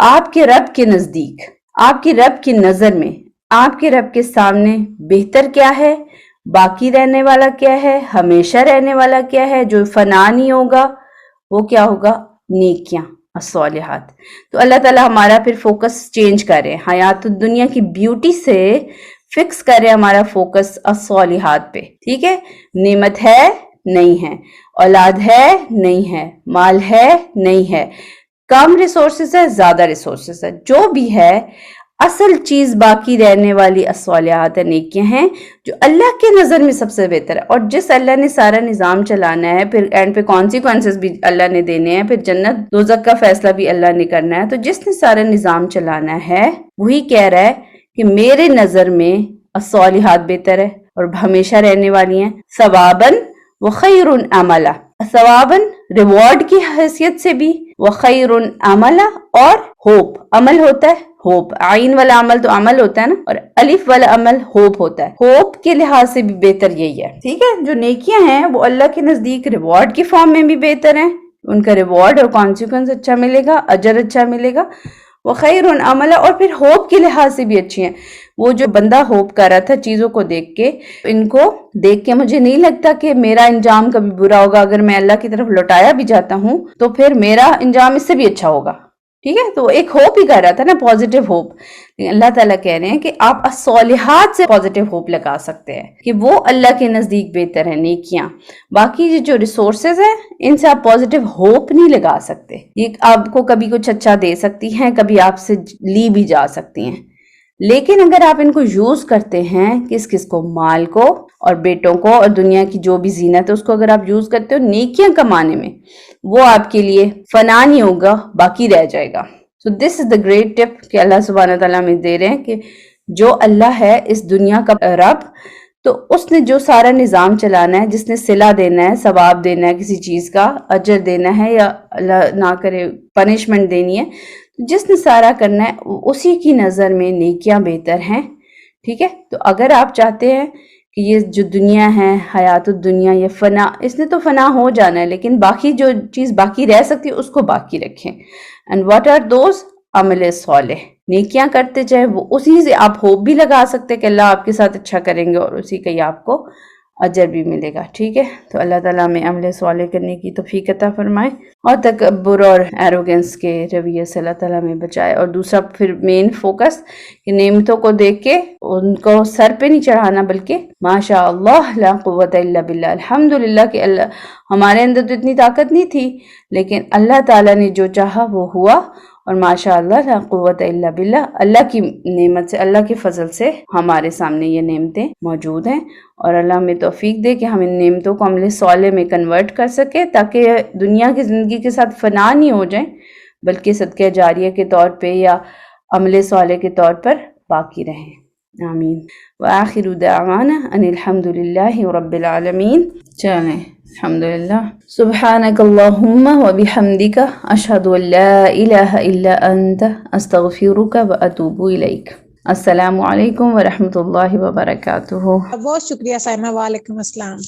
آپ کے رب کے نزدیک، آپ کے رب کی نظر میں، آپ کے رب کے سامنے بہتر کیا ہے؟ باقی رہنے والا کیا ہے؟ ہمیشہ رہنے والا کیا ہے؟ جو فنا نہیں ہوگا وہ کیا ہوگا؟ نیکیاں، الصالحات. تو اللہ تعالیٰ ہمارا پھر فوکس چینج کر رہے ہیں، حیات الدنیا کی بیوٹی سے فکس کر رہے ہیں ہمارا فوکس الصالحات پہ. ٹھیک ہے، نعمت ہے نہیں ہے، اولاد ہے نہیں ہے، مال ہے نہیں ہے، کم ریسورسز ہے زیادہ ریسورسز ہے، جو بھی ہے اصل چیز باقی رہنے والی الصالحات نیکیاں ہیں جو اللہ کے نظر میں سب سے بہتر ہے. اور جس اللہ نے سارا نظام چلانا ہے، پھر اینڈ پہ کانسیکوینسز بھی اللہ نے دینے ہیں، پھر جنت دوزخ کا فیصلہ بھی اللہ نے کرنا ہے. تو جس نے سارا نظام چلانا ہے وہی کہہ رہا ہے کہ میرے نظر میں الصالحات بہتر ہے اور ہمیشہ رہنے والی ہیں. ثواباً وخیر عملا، ثواباً ریوارڈ کی حیثیت سے بھی، وخیر عملا اور ہوپ، عمل ہوتا ہے ہوپ، عین والا عمل تو عمل ہوتا ہے نا، اور الف والا عمل ہوپ ہوتا ہے، ہوپ کے لحاظ سے بھی بہتر یہی ہے. ٹھیک ہے، جو نیکیاں ہیں وہ اللہ کے نزدیک ریوارڈ کی فارم میں بھی بہتر ہیں، ان کا ریوارڈ اور کانسیکوینس اچھا ملے گا، اجر اچھا ملے گا. وخیر عملا، اور پھر ہوپ کے لحاظ سے بھی اچھی ہیں. وہ جو بندہ ہوپ کر رہا تھا چیزوں کو دیکھ کے، ان کو دیکھ کے مجھے نہیں لگتا کہ میرا انجام کبھی برا ہوگا، اگر میں اللہ کی طرف لوٹایا بھی جاتا ہوں تو پھر میرا انجام اس سے بھی اچھا ہوگا. ٹھیک ہے، تو ایک ہوپ ہی کر رہا تھا نا، پازیٹیو ہوپ. اللہ تعالیٰ کہہ رہے ہیں کہ آپ الصالحات سے پازیٹیو ہوپ لگا سکتے ہیں کہ وہ اللہ کے نزدیک بہتر ہیں نیکیاں. باقی جو ریسورسز ہیں ان سے آپ پازیٹیو ہوپ نہیں لگا سکتے. یہ آپ کو کبھی کچھ اچھا دے سکتی ہیں، کبھی آپ سے لی بھی جا سکتی ہیں. لیکن اگر آپ ان کو یوز کرتے ہیں کس کو، مال کو اور بیٹوں کو اور دنیا کی جو بھی زینت ہے اس کو اگر آپ یوز کرتے ہو نیکیاں کمانے میں، وہ آپ کے لیے فنا نہیں ہوگا، باقی رہ جائے گا. سو دس از دا گریٹ ٹپ کہ اللہ سبحانہ تعالیٰ ہمیں دے رہے ہیں کہ جو اللہ ہے اس دنیا کا رب، تو اس نے جو سارا نظام چلانا ہے، جس نے صلہ دینا ہے، ثواب دینا ہے، کسی چیز کا اجر دینا ہے یا اللہ نہ کرے پنشمنٹ دینی ہے، جس نے سارا کرنا ہے اسی کی نظر میں نیکیاں بہتر ہیں. ٹھیک ہے، تو اگر آپ چاہتے ہیں کہ یہ جو دنیا ہے حیات الدنیا یہ فنا، اس نے تو فنا ہو جانا ہے، لیکن باقی جو چیز باقی رہ سکتی ہے اس کو باقی رکھیں. And what are those? عمل صالح، نیکیاں کرتے جائیں، وہ اسی سے آپ ہوپ بھی لگا سکتے ہیں کہ اللہ آپ کے ساتھ اچھا کریں گے اور اسی کا ہی آپ کو اجر بھی ملے گا. ٹھیک ہے، تو اللہ تعالیٰ ہمیں عمل صالح کرنے کی توفیق عطا فرمائے اور تکبر اور ایروگنس کے رویے سے اللہ تعالیٰ ہمیں بچائے. اور دوسرا پھر مین فوکس کہ نعمتوں کو دیکھ کے ان کو سر پہ نہیں چڑھانا، بلکہ ماشاء اللہ لا قوت الا باللہ، الحمدللہ کہ اللہ ہمارے اندر تو اتنی طاقت نہیں تھی، لیکن اللہ تعالیٰ نے جو چاہا وہ ہوا، اور ماشاء اللہ لا قوت الا باللہ، اللہ کی نعمت سے، اللہ کے فضل سے ہمارے سامنے یہ نعمتیں موجود ہیں. اور اللہ ہمیں توفیق دے کہ ہم ان نعمتوں کو عمل صالح میں کنورٹ کر سکے، تاکہ دنیا کی زندگی کے ساتھ فنا نہیں ہو جائیں، بلکہ صدقہ جاریہ کے طور پہ یا عمل صالح کے طور پر باقی رہیں. آمین. وآخر دعوانا ان الحمدللہ رب العالمین. چلیں الحمدللہ. سبحانک اللہم وبحمدک اشہد ان لا الہ الا انت استغفرک واتوب الیک. السلام علیکم ورحمۃ اللہ وبرکاتہ. بہت شکریہ سائمہ. وعلیکم السلام.